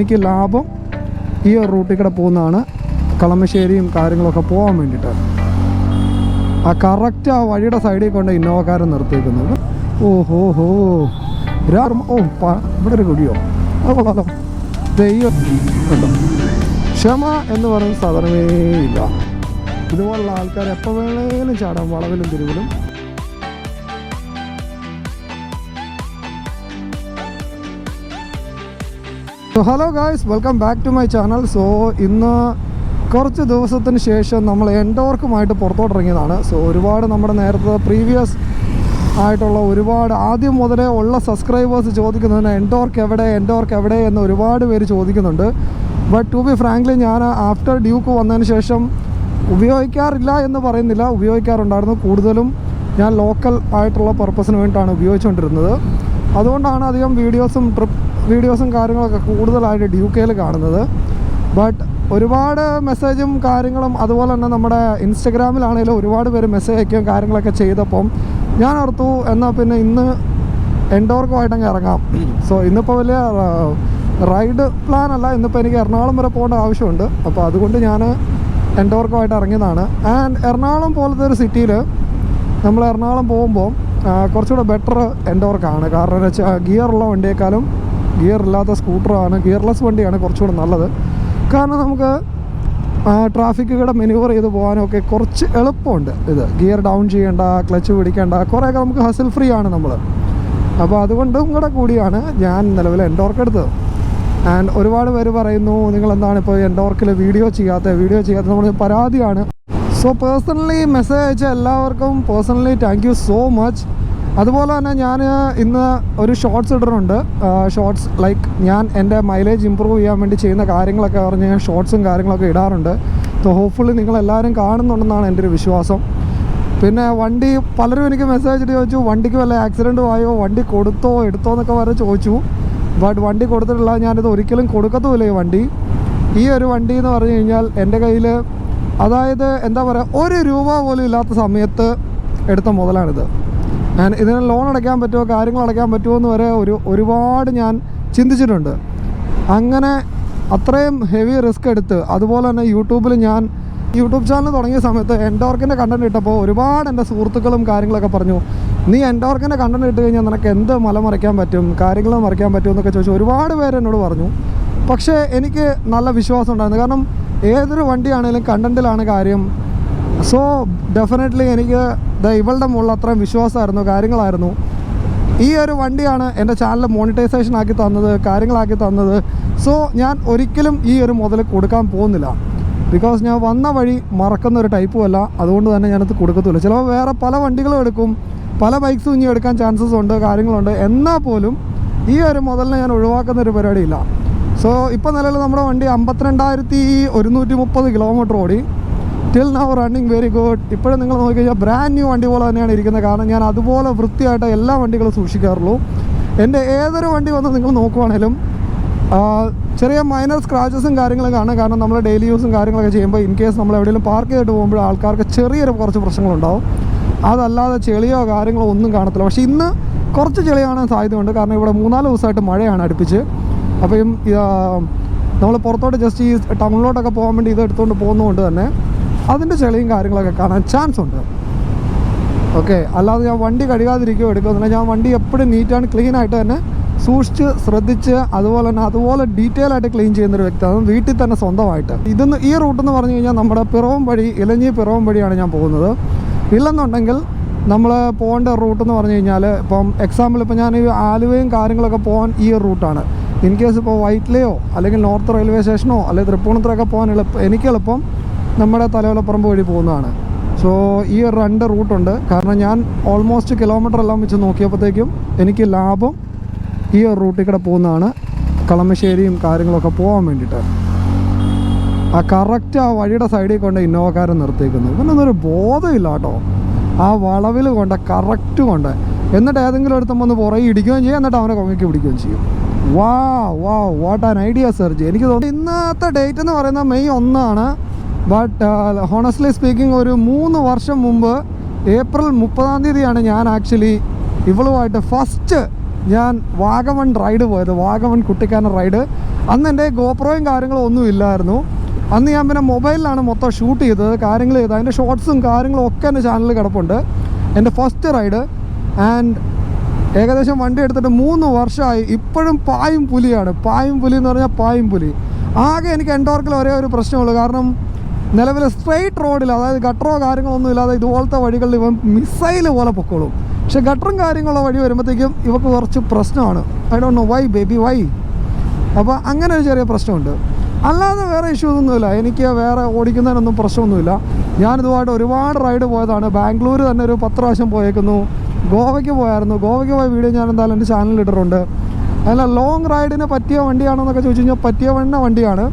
എനിക്ക് ലാഭം ഈ ഒരു റൂട്ടിൽ കൂടെ പോകുന്നതാണ്. കളമശ്ശേരിയും കാര്യങ്ങളൊക്കെ പോകാൻ വേണ്ടിയിട്ട് ആ കറക്റ്റ് ആ വഴിയുടെ സൈഡിൽ കൊണ്ട് ഇന്നോവക്കാരൻ നിർത്തിയിരിക്കുന്നത്. ഓഹോ ഹോ ഇവിടെ ഒരു കുടിയോ അത് കൊള്ളാലോ. ദൈവം ഉണ്ടോ, ക്ഷമ എന്ന് പറയുന്ന സാധനമേ ഇല്ല. ഇതുപോലുള്ള ആൾക്കാർ എപ്പോൾ വേണേലും ചാടാം, വളവിലും തിരിവിലും. Hello guys, welcome back to my channel. So ഇന്ന് കുറച്ച് ദിവസത്തിന് ശേഷം നമ്മൾ എൻഡോർക്കുമായിട്ട് പുറത്തോട്ടിറങ്ങിയതാണ്. സോ ഒരുപാട് നമ്മുടെ നേരത്തെ പ്രീവിയസ് ആയിട്ടുള്ള ഒരുപാട് ആദ്യം മുതലേ ഉള്ള സബ്സ്ക്രൈബേഴ്സ് ചോദിക്കുന്നതിന് എൻഡോർക്ക് എവിടെ എന്ന് ഒരുപാട് പേര് ചോദിക്കുന്നുണ്ട്. ബട്ട് ടു ബി ഫ്രാങ്ക്ലി ഞാൻ ആഫ്റ്റർ ഡ്യൂക്ക് വന്നതിന് ശേഷം ഉപയോഗിക്കാറില്ല എന്ന് പറയുന്നില്ല, ഉപയോഗിക്കാറുണ്ടായിരുന്നു. കൂടുതലും ഞാൻ ലോക്കൽ ആയിട്ടുള്ള പർപ്പസിന് വേണ്ടിയിട്ടാണ് ഉപയോഗിച്ചുകൊണ്ടിരുന്നത്. അതുകൊണ്ടാണ് അധികം വീഡിയോസും കാര്യങ്ങളൊക്കെ കൂടുതലായിട്ട് ഡ്യൂക്കയിൽ കാണുന്നത്. ബട്ട് ഒരുപാട് മെസ്സേജും കാര്യങ്ങളും അതുപോലെ തന്നെ നമ്മുടെ ഇൻസ്റ്റഗ്രാമിലാണെങ്കിലും ഒരുപാട് പേര് മെസ്സേജ് അയക്കുകയും കാര്യങ്ങളൊക്കെ ചെയ്തപ്പം ഞാൻ ഓർത്തു എന്നാൽ പിന്നെ ഇന്ന് എൻഡോർക്കുമായിട്ടങ്ങ് ഇറങ്ങാം. സോ ഇന്നിപ്പോൾ വലിയ റൈഡ് പ്ലാൻ അല്ല, ഇന്നിപ്പോൾ എനിക്ക് എറണാകുളം വരെ പോകേണ്ട ആവശ്യമുണ്ട്. അപ്പോൾ അതുകൊണ്ട് ഞാൻ എൻഡോർക്കുമായിട്ട് ഇറങ്ങിയതാണ്. ആൻഡ് എറണാകുളം പോലത്തെ ഒരു സിറ്റിയിൽ നമ്മൾ എറണാകുളം പോകുമ്പോൾ കുറച്ചുകൂടെ ബെറ്റർ എൻഡോർക്കാണ്. കാരണം എന്ന് വെച്ചാൽ ഗിയറുള്ള വണ്ടിയേക്കാളും ഗിയർ ഇല്ലാത്ത സ്കൂട്ടറാണ്, ഗിയർലെസ് വണ്ടിയാണ് കുറച്ചുകൂടെ നല്ലത്. കാരണം നമുക്ക് ട്രാഫിക്കുകൂടെ മെനൂവർ ചെയ്ത് പോകാനൊക്കെ കുറച്ച് എളുപ്പമുണ്ട്. ഇത് ഗിയർ ഡൗൺ ചെയ്യേണ്ട, ക്ലച്ച് പിടിക്കേണ്ട, കുറേയൊക്കെ നമുക്ക് ഹസിൽ ഫ്രീ ആണ് നമ്മൾ. അപ്പോൾ അതുകൊണ്ടും കൂടെ കൂടിയാണ് ഞാൻ നിലവിൽ എൻഡോർക്ക് എടുത്തത്. ആൻഡ് ഒരുപാട് പേര് പറയുന്നു നിങ്ങളെന്താണ് ഇപ്പോൾ എൻഡോർക്കിൽ വീഡിയോ ചെയ്യാത്ത നമ്മൾ പരാതിയാണ്. സോ പേഴ്സണലി മെസ്സേജ് അയച്ച എല്ലാവർക്കും personally thank you so much. അതുപോലെ തന്നെ ഞാൻ ഇന്ന് ഒരു ഷോർട്സ് ഇടുന്നുണ്ട്. ഷോർട്സ് ലൈക്ക് ഞാൻ എൻ്റെ മൈലേജ് ഇമ്പ്രൂവ് ചെയ്യാൻ വേണ്ടി ചെയ്യുന്ന കാര്യങ്ങളൊക്കെ പറഞ്ഞ് ഞാൻ ഷോർട്സും കാര്യങ്ങളൊക്കെ ഇടാറുണ്ട്. സോ ഹോപ്പ്ഫുള്ളി നിങ്ങളെല്ലാവരും കാണുന്നുണ്ടെന്നാണ് എൻ്റെ ഒരു വിശ്വാസം. പിന്നെ വണ്ടി പലരും എനിക്ക് മെസ്സേജ് ഇട്ട് ചോദിച്ചു വണ്ടിക്ക് വല്ല ആക്സിഡൻറ്റും ആയോ, വണ്ടി കൊടുത്തോ എടുത്തോ എന്നൊക്കെ വരെ ചോദിച്ചു. ബട്ട് വണ്ടി കൊടുത്തിട്ടില്ല, ഞാനിത് ഒരിക്കലും കൊടുക്കത്തുമില്ല. ഈ വണ്ടി, ഈ ഒരു വണ്ടി എന്ന് പറഞ്ഞു കഴിഞ്ഞാൽ എൻ്റെ കയ്യിൽ, അതായത് എന്താ പറയുക, ₹1 പോലും ഇല്ലാത്ത സമയത്ത് എടുത്ത മുതലാണിത്. ഞാൻ ഇതിന് ലോൺ അടയ്ക്കാൻ പറ്റുമോ, കാര്യങ്ങൾ അടയ്ക്കാൻ പറ്റുമോ എന്ന് വരെ ഒരുപാട് ഞാൻ ചിന്തിച്ചിട്ടുണ്ട്. അങ്ങനെ അത്രയും ഹെവി റിസ്ക് എടുത്ത്, അതുപോലെ തന്നെ യൂട്യൂബിൽ ഞാൻ യൂട്യൂബ് ചാനൽ തുടങ്ങിയ സമയത്ത് എൻഡോർക്കിൻ്റെ കണ്ടൻറ്റ് ഇട്ടപ്പോൾ ഒരുപാട് എൻ്റെ സുഹൃത്തുക്കളും കാര്യങ്ങളൊക്കെ പറഞ്ഞു നീ എൻഡോർക്കിൻ്റെ കണ്ടൻറ്റ് ഇട്ട് കഴിഞ്ഞാൽ നിനക്ക് എന്ത് മല മറിക്കാൻ പറ്റും, കാര്യങ്ങൾ മറിക്കാൻ പറ്റും എന്നൊക്കെ ചോദിച്ചു ഒരുപാട് പേര് എന്നോട് പറഞ്ഞു. പക്ഷേ എനിക്ക് നല്ല വിശ്വാസം ഉണ്ടായിരുന്നു. കാരണം ഏതൊരു വണ്ടിയാണെങ്കിലും കണ്ടൻറ്റിലാണ് കാര്യം. സോ ഡെഫിനറ്റ്ലി എനിക്ക് ഇവളുടെ മുകളിൽ അത്രയും വിശ്വാസമായിരുന്നു, കാര്യങ്ങളായിരുന്നു. ഈ ഒരു വണ്ടിയാണ് എൻ്റെ ചാനൽ മോണിറ്റൈസേഷൻ ആക്കി തന്നത്, കാര്യങ്ങളാക്കി തന്നത്. സോ ഞാൻ ഒരിക്കലും ഈ ഒരു മുതൽ കൊടുക്കാൻ പോകുന്നില്ല. ബിക്കോസ് ഞാൻ വന്ന വഴി മറക്കുന്ന ഒരു ടൈപ്പും അല്ല. അതുകൊണ്ട് തന്നെ ഞാനത് കൊടുക്കത്തില്ല. ചിലപ്പോൾ വേറെ പല വണ്ടികളും എടുക്കും, പല ബൈക്സും ഇനി എടുക്കാൻ ചാൻസസ് ഉണ്ട്, കാര്യങ്ങളുണ്ട്. എന്നാൽ പോലും ഈ ഒരു മുതലിനെ ഞാൻ ഒഴിവാക്കുന്ന ഒരു പരിപാടിയില്ല. സോ ഇപ്പോൾ നിലവിൽ നമ്മുടെ വണ്ടി 52,130 കിലോമീറ്റർ ഓടി. Till now running very good. ഇപ്പോഴും നിങ്ങൾ നോക്കിക്കഴിഞ്ഞാൽ ബ്രാൻഡ് ന്യൂ വണ്ടി പോലെ തന്നെയാണ് ഇരിക്കുന്നത്. കാരണം ഞാൻ അതുപോലെ വൃത്തിയായിട്ട് എല്ലാ വണ്ടികളും സൂക്ഷിക്കാറുള്ളൂ. എൻ്റെ ഏതൊരു വണ്ടി വന്ന് നിങ്ങൾ നോക്കുവാണേലും ചെറിയ മൈനർ സ്ക്രാച്ചസും കാര്യങ്ങളും കാണും. കാരണം നമ്മൾ ഡെയിലി യൂസും കാര്യങ്ങളൊക്കെ ചെയ്യുമ്പോൾ ഇൻ കേസ് നമ്മൾ എവിടെയെങ്കിലും പാർക്ക് ചെയ്തിട്ട് പോകുമ്പോൾ ആൾക്കാർക്ക് ചെറിയൊരു കുറച്ച് പ്രശ്നങ്ങളുണ്ടാവും. അതല്ലാതെ ചെളിയോ കാര്യങ്ങളോ ഒന്നും കാണത്തില്ല. പക്ഷേ ഇന്ന് കുറച്ച് ചെളി കാണാൻ സാധ്യതയുണ്ട്. കാരണം ഇവിടെ 3-4 ദിവസമായിട്ട് മഴയാണ് അടുപ്പിച്ച്. അപ്പം നമ്മൾ പുറത്തോട്ട് ജസ്റ്റ് ഈ ടൗണിലോട്ടൊക്കെ പോകാൻ വേണ്ടി ഇത് എടുത്തുകൊണ്ട് പോകുന്നതുകൊണ്ട് തന്നെ അതിൻ്റെ ചെളിയും കാര്യങ്ങളൊക്കെ കാണാൻ ചാൻസ് ഉണ്ട്. ഓക്കെ, അല്ലാതെ ഞാൻ വണ്ടി കഴുകാതിരിക്കുകയോ എടുക്കുന്നില്ല. ഞാൻ വണ്ടി എപ്പോഴും നീറ്റ് ആൻഡ് ക്ലീൻ ആയിട്ട് തന്നെ സൂക്ഷിച്ച് ശ്രദ്ധിച്ച് അതുപോലെ ഡീറ്റെയിൽ ആയിട്ട് ക്ലീൻ ചെയ്യുന്നൊരു വ്യക്തിയാണ്, വീട്ടിൽ തന്നെ സ്വന്തമായിട്ട്. ഈ റൂട്ടെന്ന് പറഞ്ഞു കഴിഞ്ഞാൽ നമ്മുടെ പിറവം വഴി, ഇലഞ്ഞി പിറവം വഴിയാണ് ഞാൻ പോകുന്നത്. ഇല്ലെന്നുണ്ടെങ്കിൽ നമ്മൾ പോകേണ്ട റൂട്ടെന്ന് പറഞ്ഞു കഴിഞ്ഞാൽ ഇപ്പം എക്സാമ്പിൾ ഇപ്പോൾ ഞാൻ ഈ ആലുവയും കാര്യങ്ങളൊക്കെ പോകാൻ ഈ ഒരു റൂട്ടാണ്. ഇൻ കേസ് ഇപ്പോൾ വൈറ്റ്ലയോ അല്ലെങ്കിൽ നോർത്ത് റെയിൽവേ സ്റ്റേഷനോ അല്ലെങ്കിൽ തൃപ്പൂണിത്തുറയൊക്കെ പോകാൻ എനിക്കെളുപ്പം നമ്മുടെ തലയോലപ്പറമ്പ് വഴി പോകുന്നതാണ്. സോ ഈ 2 റൂട്ടുണ്ട്. കാരണം ഞാൻ ഓൾമോസ്റ്റ് കിലോമീറ്റർ എല്ലാം വെച്ച് നോക്കിയപ്പോഴത്തേക്കും എനിക്ക് ലാഭം ഈ ഒരു റൂട്ടിൽ കൂടെ പോകുന്നതാണ്. കളമശ്ശേരിയും കാര്യങ്ങളൊക്കെ പോകാൻ വേണ്ടിയിട്ട് ആ കറക്റ്റ് ആ വഴിയുടെ സൈഡിൽ കൊണ്ട് ഇന്നോവക്കാരൻ നിർത്തിയിരിക്കുന്നത്. ഇവനൊന്നൊരു ബോധമില്ല കേട്ടോ. ആ വളവിൽ കൊണ്ട് കറക്റ്റ് കൊണ്ട് എന്നിട്ട് ഏതെങ്കിലും എടുത്തുമ്പോൾ ഒന്ന് പുറകെ ഇടിക്കുകയും ചെയ്യും, എന്നിട്ട് അവനെ കൊങ്ങയ്ക്ക് പിടിക്കുകയും ചെയ്യും. What an idea sir ji. എനിക്ക് തോന്നുന്നു ഇന്നത്തെ ഡേറ്റ് എന്ന് പറയുന്നത് May 1 ബട്ട് ഹോണസ്റ്റ്ലി സ്പീക്കിംഗ് ഒരു 3 വർഷം മുമ്പ് April 30 ഞാൻ ആക്ച്വലി ഇവളുമായിട്ട് ഫസ്റ്റ് ഞാൻ വാഗമൺ റൈഡ് പോയത്, വാഗമൺ കുട്ടിക്കാനം റൈഡ്. അന്ന് എൻ്റെ ഗോപ്രോയും കാര്യങ്ങളും ഒന്നും ഇല്ലായിരുന്നു. അന്ന് ഞാൻ പിന്നെ മൊബൈലിലാണ് മൊത്തം ഷൂട്ട് ചെയ്തത്, കാര്യങ്ങൾ ചെയ്തത്. അതിൻ്റെ ഷോർട്സും കാര്യങ്ങളും ഒക്കെ എൻ്റെ ചാനലിൽ കിടപ്പുണ്ട്. എൻ്റെ ഫസ്റ്റ് റൈഡ്. ആൻഡ് ഏകദേശം വണ്ടി എടുത്തിട്ട് 3 വർഷമായി. ഇപ്പോഴും പായും പുലിയാണ്. പായും പുലി എന്ന് പറഞ്ഞാൽ പായും പുലി. ആകെ എനിക്ക് എൻഡോർക്കിൽ ഒരേ ഒരു പ്രശ്നമുള്ളൂ. കാരണം നിലവിൽ സ്ട്രെയിറ്റ് റോഡിൽ, അതായത് ഗട്ടറോ കാര്യങ്ങളൊന്നും ഇല്ലാതെ ഇതുപോലത്തെ വഴികളിൽ ഇവൻ മിസൈൽ പോലെ പൊക്കോളും. പക്ഷേ ഗട്ടറും കാര്യങ്ങളുള്ള വഴി വരുമ്പോഴത്തേക്കും ഇവക്ക് കുറച്ച് പ്രശ്നമാണ്. I don't know why baby why. അപ്പോൾ അങ്ങനെ ഒരു ചെറിയ പ്രശ്നമുണ്ട്. അല്ലാതെ വേറെ ഇഷ്യൂസ് ഒന്നുമില്ല. എനിക്ക് വേറെ ഓടിക്കുന്നതിനൊന്നും പ്രശ്നമൊന്നുമില്ല. ഞാനിതുമായിട്ട് ഒരുപാട് റൈഡ് പോയതാണ്. ബാംഗ്ലൂർ തന്നെ ഒരു 10 പ്രാവശ്യം പോയേക്കുന്നു. ഗോവയ്ക്ക് പോയായിരുന്നു. ഗോവയ്ക്ക് പോയ വീഡിയോ ഞാൻ എന്തായാലും എൻ്റെ ചാനലിൽ ഇട്ടിട്ടുണ്ട്. അല്ല, ലോങ് റൈഡിന് പറ്റിയ വണ്ടിയാണെന്നൊക്കെ ചോദിച്ചു കഴിഞ്ഞാൽ പറ്റിയ വണ്ടിയാണ്.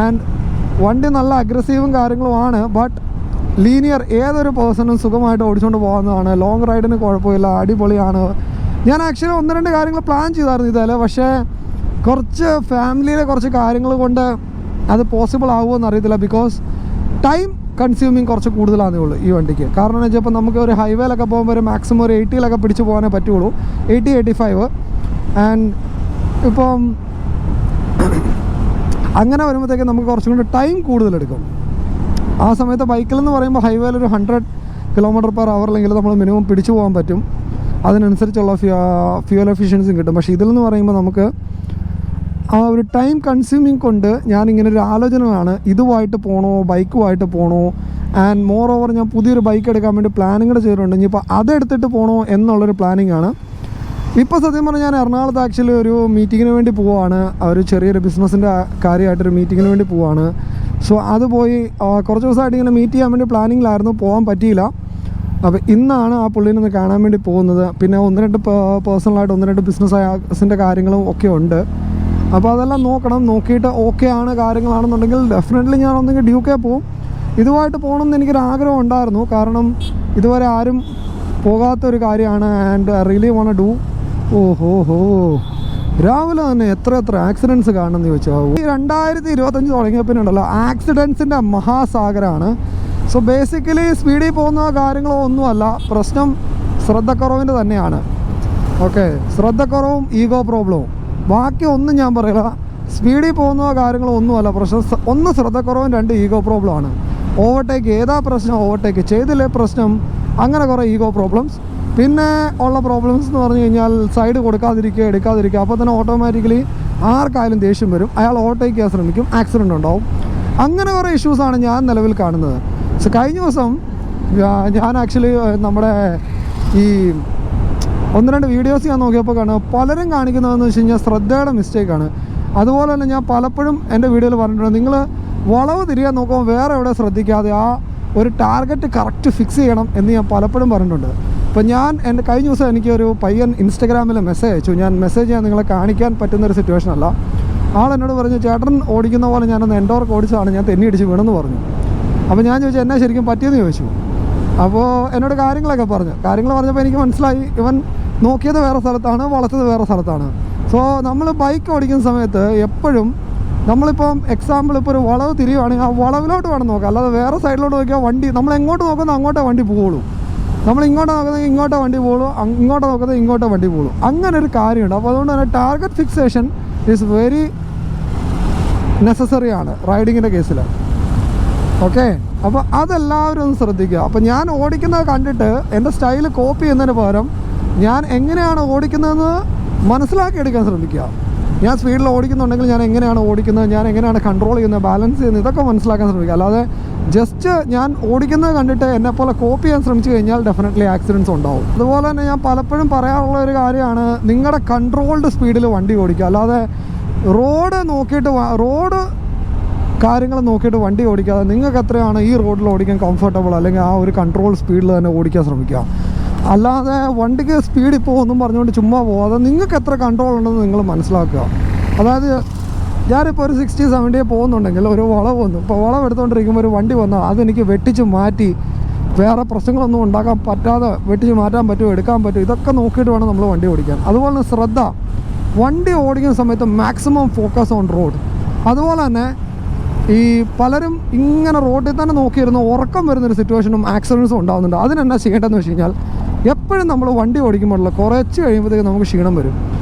ആൻഡ് വണ്ടി നല്ല അഗ്രസീവും കാര്യങ്ങളുമാണ്. ബട്ട് ലീനിയർ ഏതൊരു പേഴ്സണും സുഖമായിട്ട് ഓടിച്ചുകൊണ്ട് പോകുന്നതാണ്. ലോങ് റൈഡിന് കുഴപ്പമില്ല, അടിപൊളിയാണ്. ഞാൻ ആക്ച്വലി 1-2 കാര്യങ്ങൾ പ്ലാൻ ചെയ്തായിരുന്നു ഇതല്ലേ. പക്ഷേ കുറച്ച് ഫാമിലിയിലെ കുറച്ച് കാര്യങ്ങൾ കൊണ്ട് അത് പോസിബിൾ ആവുമോ അറിയത്തില്ല. ബിക്കോസ് ടൈം കൺസ്യൂമിങ് കുറച്ച് കൂടുതലാണെന്നേ ഉള്ളൂ ഈ വണ്ടിക്ക്. കാരണം എന്ന് വെച്ചാൽ ഇപ്പോൾ നമുക്ക് ഒരു ഹൈവേയിലൊക്കെ പോകുമ്പോൾ ഒരു മാക്സിമം ഒരു 80-ലൊക്കെ പിടിച്ച് പോകാനേ പറ്റുള്ളൂ. 80-85. ആൻഡ് ഇപ്പം അങ്ങനെ വരുമ്പോഴത്തേക്കും നമുക്ക് കുറച്ചും കൂടി ടൈം കൂടുതലെടുക്കും. ആ സമയത്ത് ബൈക്കിലെന്ന് പറയുമ്പോൾ ഹൈവേയിൽ ഒരു 100 km/h നമ്മൾ മിനിമം പിടിച്ചു പോകാൻ പറ്റും. അതിനനുസരിച്ചുള്ള ഫ്യൂൽ എഫിഷ്യൻസിയും കിട്ടും. പക്ഷേ ഇതിലെന്ന് പറയുമ്പോൾ നമുക്ക് ആ ഒരു ടൈം കൺസ്യൂമിങ് കൊണ്ട് ഞാനിങ്ങനെ ഒരു ആലോചനയാണ്, ഇതുമായിട്ട് പോകണോ ബൈക്കുമായിട്ട് പോകണോ. ആൻഡ് മോർ ഓവർ ഞാൻ പുതിയൊരു ബൈക്ക് എടുക്കാൻ വേണ്ടി പ്ലാനിങ് കൂടെ ചെയ്തിട്ടുണ്ട്. ഇനിയിപ്പോൾ അതെടുത്തിട്ട് പോകണോ എന്നുള്ളൊരു പ്ലാനിങ് ആണ്. ഇപ്പോൾ സത്യം പറഞ്ഞാൽ ഞാൻ എറണാകുളത്ത് ആക്ച്വലി ഒരു മീറ്റിങ്ങിന് വേണ്ടി പോവുകയാണ്. ഒരു ചെറിയൊരു ബിസിനസ്സിൻ്റെ കാര്യമായിട്ടൊരു മീറ്റിങ്ങിന് വേണ്ടി പോവുകയാണ്. സോ അത് പോയി കുറച്ച് ദിവസമായിട്ട് ഇങ്ങനെ മീറ്റ് ചെയ്യാൻ വേണ്ടി പ്ലാനിങ്ങിലായിരുന്നു, പോകാൻ പറ്റിയില്ല. അപ്പോൾ ഇന്നാണ് ആ പുള്ളിനെ കാണാൻ വേണ്ടി പോകുന്നത്. പിന്നെ 1-2 പേഴ്സണലായിട്ട് 1-2 ബിസിനസ്സിൻ്റെ കാര്യങ്ങളും ഒക്കെ ഉണ്ട്. അപ്പോൾ അതെല്ലാം നോക്കണം. നോക്കിയിട്ട് ഓക്കെ ആണ് കാര്യങ്ങളാണെന്നുണ്ടെങ്കിൽ ഡെഫിനറ്റ്ലി ഞാൻ ഒന്നെങ്കിൽ ഡ്യൂക്കേ പോവും. ഇതുമായിട്ട് പോകണമെന്ന് എനിക്കൊരു ആഗ്രഹം ഉണ്ടായിരുന്നു. കാരണം ഇതുവരെ ആരും പോകാത്തൊരു കാര്യമാണ്. And I really want to do. ഓഹോ രാവിലെ തന്നെ എത്ര ആക്സിഡൻറ്റ്സ് കാണുമെന്ന് ചോദിച്ചാൽ, ഈ 2025 തുടങ്ങിയ പിന്നെ ഉണ്ടല്ലോ ആക്സിഡൻസിൻ്റെ മഹാസാഗരമാണ്. സോ ബേസിക്കലി സ്പീഡിൽ പോകുന്ന കാര്യങ്ങളോ ഒന്നുമല്ല പ്രശ്നം, ശ്രദ്ധക്കുറവിൻ്റെ തന്നെയാണ്. ഓക്കെ, ശ്രദ്ധക്കുറവും ഈഗോ പ്രോബ്ലവും, ബാക്കി ഒന്നും ഞാൻ പറയില്ല. സ്പീഡിൽ പോകുന്ന കാര്യങ്ങളോ ഒന്നുമല്ല പ്രശ്നം. 1 ശ്രദ്ധക്കുറവും, 2 ഈഗോ പ്രോബ്ലമാണ്. ഓവർടേക്ക് ഏതാ പ്രശ്നം, ഓവർടേക്ക് ചെയ്തില്ലേ പ്രശ്നം. അങ്ങനെ കുറേ ഈഗോ പ്രോബ്ലംസ്. പിന്നെ ഉള്ള പ്രോബ്ലംസ് എന്ന് പറഞ്ഞു കഴിഞ്ഞാൽ സൈഡ് എടുക്കാതിരിക്കുക. അപ്പോൾ തന്നെ ഓട്ടോമാറ്റിക്കലി ആർക്കായാലും ദേഷ്യം വരും, അയാൾ ഓവർടേക്ക് ചെയ്യാൻ ശ്രമിക്കും, ആക്സിഡൻ്റ് ഉണ്ടാവും. അങ്ങനെ കുറേ ഇഷ്യൂസാണ് ഞാൻ നിലവിൽ കാണുന്നത്. സോ കഴിഞ്ഞ ദിവസം ഞാൻ ആക്ച്വലി നമ്മുടെ ഈ 1-2 വീഡിയോസ് ഞാൻ നോക്കിയപ്പോൾ പലരും കാണിക്കുന്നതെന്ന് വെച്ച് കഴിഞ്ഞാൽ ശ്രദ്ധയുടെ മിസ്റ്റേക്കാണ്. അതുപോലെ തന്നെ ഞാൻ പലപ്പോഴും എൻ്റെ വീഡിയോയിൽ പറഞ്ഞിട്ടുണ്ട്, നിങ്ങൾ വളവ് തിരിയാൻ നോക്കുമ്പോൾ വേറെ എവിടെ ശ്രദ്ധിക്കാതെ ആ ഒരു ടാർഗറ്റ് കറക്റ്റ് ഫിക്സ് ചെയ്യണം എന്ന് ഞാൻ പലപ്പോഴും പറഞ്ഞിട്ടുണ്ട്. ഇപ്പോൾ ഞാൻ എൻ്റെ കഴിഞ്ഞ ദിവസം എനിക്കൊരു പയ്യൻ ഇൻസ്റ്റഗ്രാമിൽ മെസ്സേജ് അയച്ചു. ഞാൻ മെസ്സേജ് ചെയ്യാൻ നിങ്ങളെ കാണിക്കാൻ പറ്റുന്നൊരു സിറ്റുവേഷൻ അല്ല. ആൾ എന്നോട് പറഞ്ഞു, ചേട്ടൻ ഓടിക്കുന്ന പോലെ ഞാനൊന്ന് എൻഡോർക്ക് ഓടിച്ചതാണ്, ഞാൻ തെന്നി അടിച്ച് വീണെന്ന് പറഞ്ഞു. അപ്പോൾ ഞാൻ ചോദിച്ചു എന്നാ ശരിക്കും പറ്റിയെന്ന് ചോദിച്ചു. അപ്പോൾ എന്നോട് കാര്യങ്ങളൊക്കെ പറഞ്ഞപ്പോൾ എനിക്ക് മനസ്സിലായി ഇവൻ നോക്കിയത് വേറെ സ്ഥലത്താണ്, വളർത്തത് വേറെ സ്ഥലത്താണ്. സോ നമ്മൾ ബൈക്ക് ഓടിക്കുന്ന സമയത്ത് എപ്പോഴും നമ്മളിപ്പം എക്സാമ്പിൾ ഇപ്പോൾ ഒരു വളവ് തിരിയുവാണെങ്കിൽ ആ വളവിലോട്ട് വേണം നോക്കാം. അല്ലാതെ വേറെ സൈഡിലോട്ട് നോക്കിയാൽ വണ്ടി നമ്മൾ എങ്ങോട്ട് നോക്കുന്നോ അങ്ങോട്ടേ വണ്ടി പോകുള്ളൂ. നമ്മൾ ഇങ്ങോട്ട് നോക്കുന്നത് ഇങ്ങോട്ടേ വണ്ടി പോകുള്ളൂ, ഇങ്ങോട്ട് നോക്കുന്നത് ഇങ്ങോട്ടേ വണ്ടി പോകുള്ളൂ. അങ്ങനെ ഒരു കാര്യമുണ്ട്. അപ്പോൾ അതുകൊണ്ട് തന്നെ target fixation is very necessary ആണ് റൈഡിങ്ങിൻ്റെ കേസിൽ. ഓക്കെ, അപ്പോൾ അതെല്ലാവരും ഒന്ന് ശ്രദ്ധിക്കുക. അപ്പോൾ ഞാൻ ഓടിക്കുന്നത് കണ്ടിട്ട് എൻ്റെ സ്റ്റൈൽ കോപ്പി ചെയ്യുന്നതിന് പകരം ഞാൻ എങ്ങനെയാണ് ഓടിക്കുന്നതെന്ന് മനസ്സിലാക്കിയെടുക്കാൻ ശ്രമിക്കുക. ഞാൻ സ്പീഡിൽ ഓടിക്കുന്നുണ്ടെങ്കിൽ ഞാൻ എങ്ങനെയാണ് ഓടിക്കുന്നത്, ഞാൻ എങ്ങനെയാണ് കൺട്രോൾ ചെയ്യുന്നത്, ബാലൻസ് ചെയ്യുന്നത്, ഇതൊക്കെ മനസ്സിലാക്കാൻ ശ്രമിക്കുക. അല്ലാതെ ജസ്റ്റ് ഞാൻ ഓടിക്കുന്നത് കണ്ടിട്ട് എന്നെപ്പോലെ കോപ്പി ചെയ്യാൻ ശ്രമിച്ചു കഴിഞ്ഞാൽ ഡെഫിനറ്റ്ലി ആക്സിഡൻറ്റ്സ് ഉണ്ടാവും. അതുപോലെ തന്നെ ഞാൻ പലപ്പോഴും പറയാറുള്ള ഒരു കാര്യമാണ്, നിങ്ങളുടെ കൺട്രോൾഡ് സ്പീഡിൽ വണ്ടി ഓടിക്കുക. അല്ലാതെ റോഡ് കാര്യങ്ങൾ നോക്കിയിട്ട് വണ്ടി ഓടിക്കാതെ നിങ്ങൾക്ക് എത്രയാണ് ഈ റോഡിൽ ഓടിക്കാൻ കംഫർട്ടബിൾ, അല്ലെങ്കിൽ ആ ഒരു കൺട്രോൾ സ്പീഡിൽ തന്നെ ഓടിക്കാൻ ശ്രമിക്കുക. അല്ലാതെ വണ്ടിക്ക് സ്പീഡിൽ പോകുമെന്നും പറഞ്ഞുകൊണ്ട് ചുമ്മാ പോകാതെ നിങ്ങൾക്ക് എത്ര കൺട്രോൾ ഉണ്ടെന്ന് നിങ്ങൾ മനസ്സിലാക്കുക. അതായത് ഞാനിപ്പോൾ ഒരു 60-70 പോകുന്നുണ്ടെങ്കിൽ ഒരു വളവ് വന്നു, ഇപ്പോൾ വളവ് എടുത്തുകൊണ്ടിരിക്കുമ്പോൾ ഒരു വണ്ടി വന്നാൽ അതെനിക്ക് വെട്ടിച്ച് മാറ്റി വേറെ പ്രശ്നങ്ങളൊന്നും ഉണ്ടാക്കാൻ പറ്റാതെ വെട്ടിച്ച് മാറ്റാൻ പറ്റുമോ, എടുക്കാൻ പറ്റുമോ, ഇതൊക്കെ നോക്കിയിട്ട് വേണം നമ്മൾ വണ്ടി ഓടിക്കാൻ. അതുപോലെ തന്നെ ശ്രദ്ധ, വണ്ടി ഓടിക്കുന്ന സമയത്ത് മാക്സിമം ഫോക്കസ് ഓൺ റോഡ്. അതുപോലെ തന്നെ ഈ പലരും ഇങ്ങനെ റോഡിൽ തന്നെ നോക്കിയിരുന്ന് ഉറക്കം വരുന്നൊരു സിറ്റുവേഷനും ആക്സിഡൻസും ഉണ്ടാകുന്നുണ്ട്. അതിനെന്നാ ചെയ്യേണ്ടതെന്ന് വെച്ച് കഴിഞ്ഞാൽ എപ്പോഴും നമ്മൾ വണ്ടി ഓടിക്കുമ്പോഴുള്ള കുറച്ച് കഴിയുമ്പോഴത്തേക്ക് നമുക്ക് ക്ഷീണം വരും.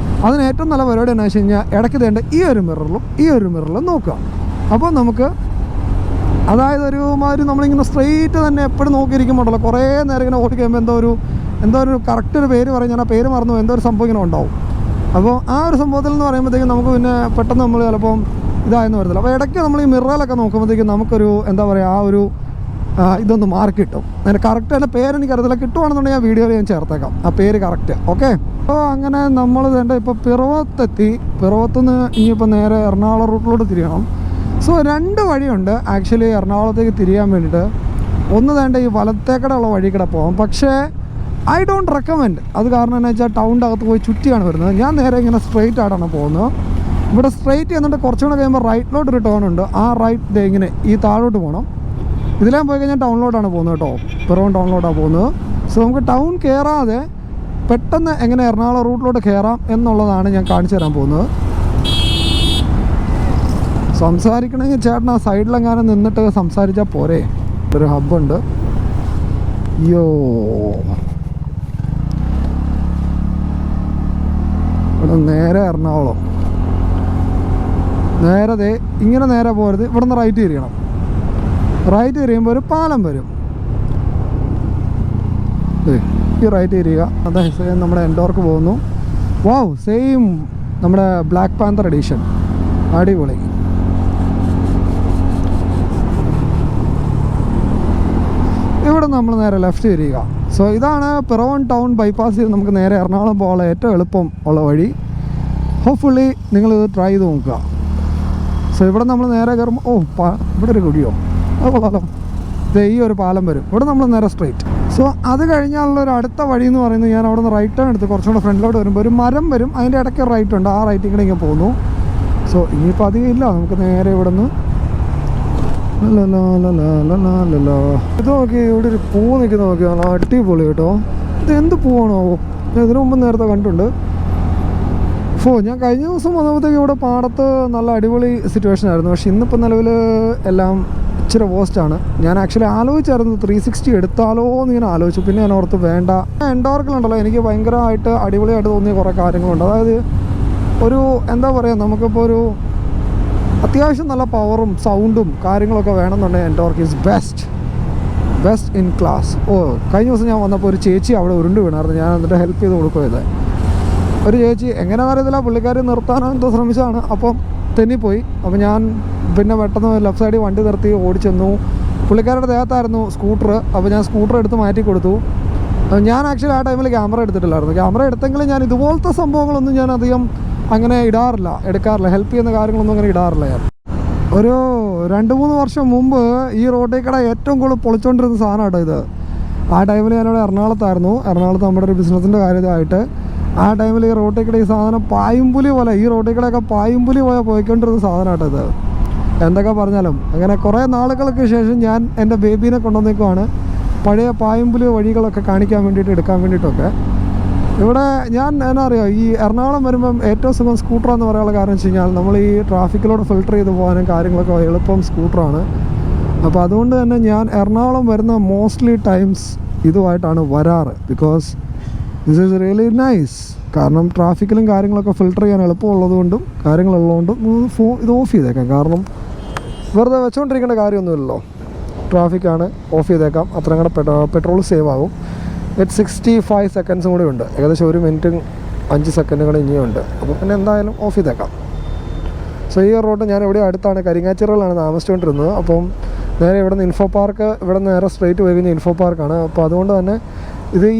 അതിന് ഏറ്റവും നല്ല പരിപാടി എന്ന് വെച്ച് കഴിഞ്ഞാൽ ഇടയ്ക്ക് വേണ്ട ഈ ഒരു മിററിലും നോക്കുക. അപ്പോൾ നമുക്ക് അതായത് ഒരുമാതിരി നമ്മളിങ്ങനെ സ്ട്രെയിറ്റ് തന്നെ എപ്പോഴും നോക്കിയിരിക്കുമ്പോഴല്ലോ കുറേ നേരം ഇങ്ങനെ ഓടിക്കുമ്പോൾ എന്തോ ഒരു കറക്റ്റ് ഒരു പേര് പറയും, ഞാൻ ആ പേര് മറന്നു, എന്തോ ഒരു സംഭവം ഇങ്ങനെ ഉണ്ടാവും. അപ്പോൾ ആ ഒരു സംഭവത്തിൽ എന്ന് പറയുമ്പോഴത്തേക്കും നമുക്ക് പിന്നെ പെട്ടെന്ന് നമ്മൾ ചിലപ്പം ഇതായെന്ന് വരത്തില്ല. അപ്പോൾ ഇടയ്ക്ക് നമ്മൾ ഈ മിററിലൊക്കെ നോക്കുമ്പോഴത്തേക്കും നമുക്കൊരു എന്താ പറയുക, ആ ഒരു ഇതൊന്ന് മാർക്ക് കിട്ടും. അതിന് കറക്റ്റ് എൻ്റെ പേരെനിക്കറിയത്തില്ല, കിട്ടുവാണെന്നുണ്ടെങ്കിൽ ഞാൻ വീഡിയോയിൽ ഞാൻ ചേർത്തേക്കാം ആ പേര് കറക്റ്റ്. ഓക്കെ, അപ്പോൾ അങ്ങനെ നമ്മൾ വേണ്ട ഇപ്പോൾ പിറവത്തെത്തി. പിറവത്തുനിന്ന് ഇനിയിപ്പോൾ നേരെ എറണാകുളം റൂട്ടിലോട്ട് തിരിയണം. സോ 2 വഴിയുണ്ട് ആക്ച്വലി എറണാകുളത്തേക്ക് തിരിയാൻ വേണ്ടിയിട്ട്. ഒന്ന് വേണ്ട ഈ വലത്തേക്കടയുള്ള വഴി കൂടെ പോകാം, പക്ഷേ ഐ ഡോണ്ട് റെക്കമെൻഡ്. അത് കാരണം എന്താ വെച്ചാൽ ടൗണിൻ്റെ അകത്ത് പോയി ചുറ്റിയാണ് വരുന്നത്. ഞാൻ നേരെ ഇങ്ങനെ സ്ട്രെയിറ്റ് ആയിട്ടാണ് പോകുന്നത്. ഇവിടെ സ്ട്രെയിറ്റ് ചെയ്യുന്നുണ്ട്, കുറച്ചുകൂടെ കഴിയുമ്പോൾ റൈറ്റിലോട്ട് ഒരു ടേൺ ഉണ്ട്. ആ റൈറ്റ് ഇങ്ങനെ ഈ താഴോട്ട് പോകണം. ഇതിലാൻ പോയി കഴിഞ്ഞാൽ ടൗണിലോട്ടാണ് പോകുന്നത് കേട്ടോ, പിറവം ടൗണിലോട്ടാണ് പോകുന്നത്. സോ നമുക്ക് ടൗൺ കയറാതെ പെട്ടെന്ന് എങ്ങനെ എറണാകുളം റൂട്ടിലോട്ട് കയറാം എന്നുള്ളതാണ് ഞാൻ കാണിച്ചു തരാൻ പോകുന്നത്. സംസാരിക്കണമെങ്കിൽ ചേട്ടൻ ആ സൈഡിലെങ്ങാനും നിന്നിട്ട് സംസാരിച്ചാൽ പോരെ. ഒരു ഹബ്ബുണ്ട്. യോ, ഇവിടെ നേരെ എറണാകുളം. നേരെ ഇങ്ങനെ നേരെ പോരുത്, ഇവിടെ നിന്ന് റൈറ്റ് തിരിയണം. റൈറ്റ് തിരിയുമ്പോൾ ഒരു പാലം വരും. ഈ റൈറ്റ് തിരിയുക, അതെ സെയിം നമ്മുടെ എൻഡോർക്ക് പോകുന്നു. വാവ്, സെയിം നമ്മുടെ ബ്ലാക്ക് പാന്തർ എഡീഷൻ, അടിപൊളി. ഇവിടെ നമ്മൾ നേരെ ലെഫ്റ്റ് തിരിയുക. സോ ഇതാണ് പിറവം ടൗൺ ബൈപ്പാസ് ചെയ്ത് നമുക്ക് നേരെ എറണാകുളം പോകാനുള്ള ഏറ്റവും എളുപ്പം ഉള്ള വഴി. ഹോപ്പ്ഫുള്ളി നിങ്ങളിത് ട്രൈ ചെയ്ത് നോക്കുക. സോ ഇവിടെ നമ്മൾ നേരെ കയറുമ്പോൾ ഇവിടെ ഒരു കുടിയോ, അത് കൊള്ളാലോ. ഈ ഒരു പാലം വരും, ഇവിടെ നമ്മൾ നേരെ സ്ട്രെയിറ്റ്. സോ അത് കഴിഞ്ഞാലുള്ള ഒരു അടുത്ത വഴി എന്ന് പറയുന്നത്, ഞാൻ അവിടെ നിന്ന് റൈറ്റ് ടേൺ എടുത്ത് കുറച്ചുകൂടെ ഫ്രണ്ടിലോട്ട് വരുമ്പോൾ ഒരു മരം വരും, അതിൻ്റെ ഇടയ്ക്ക് റൈറ്റ് ഉണ്ട്. ആ റൈറ്റിൽ കൂടെ ഇങ്ങനെ പോകുന്നു. സോ ഇനിയിപ്പോൾ അധികം ഇല്ല, നമുക്ക് നേരെ ഇവിടെ നിന്ന് ഇത് നോക്കി, ഇവിടെ ഒരു പൂ നിൽക്കുന്ന നോക്കിയാണ്, അടിപൊളി കേട്ടോ. ഇത് എന്ത് പൂവാണോ, ഇതിനു മുമ്പ് നേരത്തെ കണ്ടിട്ടുണ്ട്. ഞാൻ കഴിഞ്ഞ ദിവസം വന്നപ്പോഴത്തേക്ക് ഇവിടെ പാടത്ത് നല്ല അടിപൊളി സിറ്റുവേഷൻ ആയിരുന്നു. പക്ഷെ ഇന്നിപ്പോൾ നിലവിൽ എല്ലാം ഇച്ചിരി വേസ്റ്റാണ്. ഞാൻ ആക്ച്വലി ആലോചിച്ചായിരുന്നു 360 എടുത്താലോ എന്ന് ഇങ്ങനെ ആലോചിച്ചു. പിന്നെ ഞാൻ ഓർത്ത് വേണ്ട. എൻഡോർക്കിലുണ്ടല്ലോ എനിക്ക് ഭയങ്കരമായിട്ട് അടിപൊളിയായിട്ട് തോന്നിയ കുറേ കാര്യങ്ങളുണ്ട്. അതായത് ഒരു എന്താ പറയുക, നമുക്കിപ്പോൾ ഒരു അത്യാവശ്യം നല്ല പവറും സൗണ്ടും കാര്യങ്ങളൊക്കെ വേണമെന്നുണ്ടെങ്കിൽ Ntorq is best in class. കഴിഞ്ഞ ദിവസം ഞാൻ വന്നപ്പോൾ ഒരു ചേച്ചി അവിടെ ഉരുണ്ട് വീണായിരുന്നു. ഞാൻ എന്നിട്ട് ഹെൽപ്പ് ചെയ്ത് കൊടുക്കുകയത്. ഒരു ചേച്ചി എങ്ങനെയാണെന്ന് അറിയത്തില്ല, പുള്ളിക്കാരി നിർത്താനോ എന്തോ ശ്രമിച്ചതാണ്. അപ്പം തെന്നിപ്പോയി. അപ്പോൾ ഞാൻ പിന്നെ പെട്ടെന്ന് ലെഫ്റ്റ് സൈഡിൽ വണ്ടി നിർത്തി ഓടിച്ചെന്നു. പുള്ളിക്കാരുടെ ദേഹത്തായിരുന്നു സ്കൂട്ടർ. അപ്പോൾ ഞാൻ സ്കൂട്ടർ എടുത്ത് മാറ്റി കൊടുത്തു. ഞാൻ ആക്ച്വലി ആ ടൈമിൽ ക്യാമറ എടുത്തിട്ടില്ലായിരുന്നു. ക്യാമറ എടുത്തെങ്കിലും ഞാൻ ഇതുപോലത്തെ സംഭവങ്ങളൊന്നും ഞാൻ അധികം അങ്ങനെ എടുക്കാറില്ല. ഹെൽപ്പ് ചെയ്യുന്ന കാര്യങ്ങളൊന്നും അങ്ങനെ ഇടാറില്ല. ഞാൻ ഒരു 2-3 വർഷം മുമ്പ് ഈ റോഡിൽ കൂടെ ഏറ്റവും കൂടുതൽ പൊളിച്ചുകൊണ്ടിരുന്ന സാധനം കേട്ടോ ഇത്. ആ ടൈമിൽ ഞാനിവിടെ എറണാകുളത്തായിരുന്നു. എറണാകുളത്ത് നമ്മുടെ ഒരു ബിസിനസ്സിൻ്റെ കാര്യമായിട്ട് ആ ടൈമിൽ ഈ റോഡിൽ കൂടെ ഈ സാധനം പായുംപുലി പോലെ, ഈ റോഡിൽ കൂടെയൊക്കെ പായുംപുലി പോലെ പോയിക്കൊണ്ടിരുന്ന സാധനം കേട്ടോ ഇത്. എന്തൊക്കെ പറഞ്ഞാലും അങ്ങനെ കുറേ നാളുകൾക്ക് ശേഷം ഞാൻ എൻ്റെ ബേബീനെ കൊണ്ടുവന്നേക്കുവാണ് പഴയ പായുംപുലി വഴികളൊക്കെ കാണിക്കാൻ വേണ്ടിയിട്ട്, എടുക്കാൻ വേണ്ടിയിട്ടൊക്കെ. ഇവിടെ ഞാൻ എന്നാ അറിയാം, ഈ എറണാകുളം വരുമ്പം ഏറ്റവും സുഖം സ്കൂട്ടറാന്ന് പറയാനുള്ള കാരണം വെച്ച് കഴിഞ്ഞാൽ നമ്മൾ ഈ ട്രാഫിക്കിലൂടെ ഫിൽട്ടർ ചെയ്ത് പോകാനും കാര്യങ്ങളൊക്കെ എളുപ്പം സ്കൂട്ടറാണ്. അപ്പോൾ അതുകൊണ്ട് തന്നെ ഞാൻ എറണാകുളം വരുന്ന മോസ്റ്റ്ലി ടൈംസ് ഇതുമായിട്ടാണ് വരാറ്. Because this is really nice. കാരണം ട്രാഫിക്കിലും കാര്യങ്ങളൊക്കെ ഫിൽട്ടർ ചെയ്യാൻ എളുപ്പമുള്ളതുകൊണ്ടും കാര്യങ്ങളുള്ളതുകൊണ്ടും ഇത് ഓഫ് ചെയ്തേക്കാം. കാരണം വെറുതെ വെച്ചുകൊണ്ടിരിക്കേണ്ട കാര്യമൊന്നുമില്ലല്ലോ. ട്രാഫിക്കാണ്, ഓഫ് ചെയ്തേക്കാം. അത്രയും കൂടെ പെട്രോൾ സേവ് ആകും. 65 സെക്കൻഡ്സും കൂടി ഉണ്ട്. ഏകദേശം 1 മിനിറ്റും 5 സെക്കൻഡും കൂടെ ഇനിയുണ്ട്. അപ്പോൾ പിന്നെ എന്തായാലും ഓഫ് ചെയ്തേക്കാം. സോ ഈ റോഡ് ഞാൻ ഇവിടെ അടുത്താണ്, കരിങ്ങാച്ചിറയിലാണ് താമസിച്ചുകൊണ്ടിരുന്നത്. അപ്പം നേരെ ഇവിടെ നിന്ന് ഇൻഫോ പാർക്ക്, ഇവിടെ നേരെ സ്ട്രെയിറ്റ് പോയി കഴിഞ്ഞാൽ ഇൻഫോ പാർക്കാണ്. അപ്പോൾ അതുകൊണ്ട് തന്നെ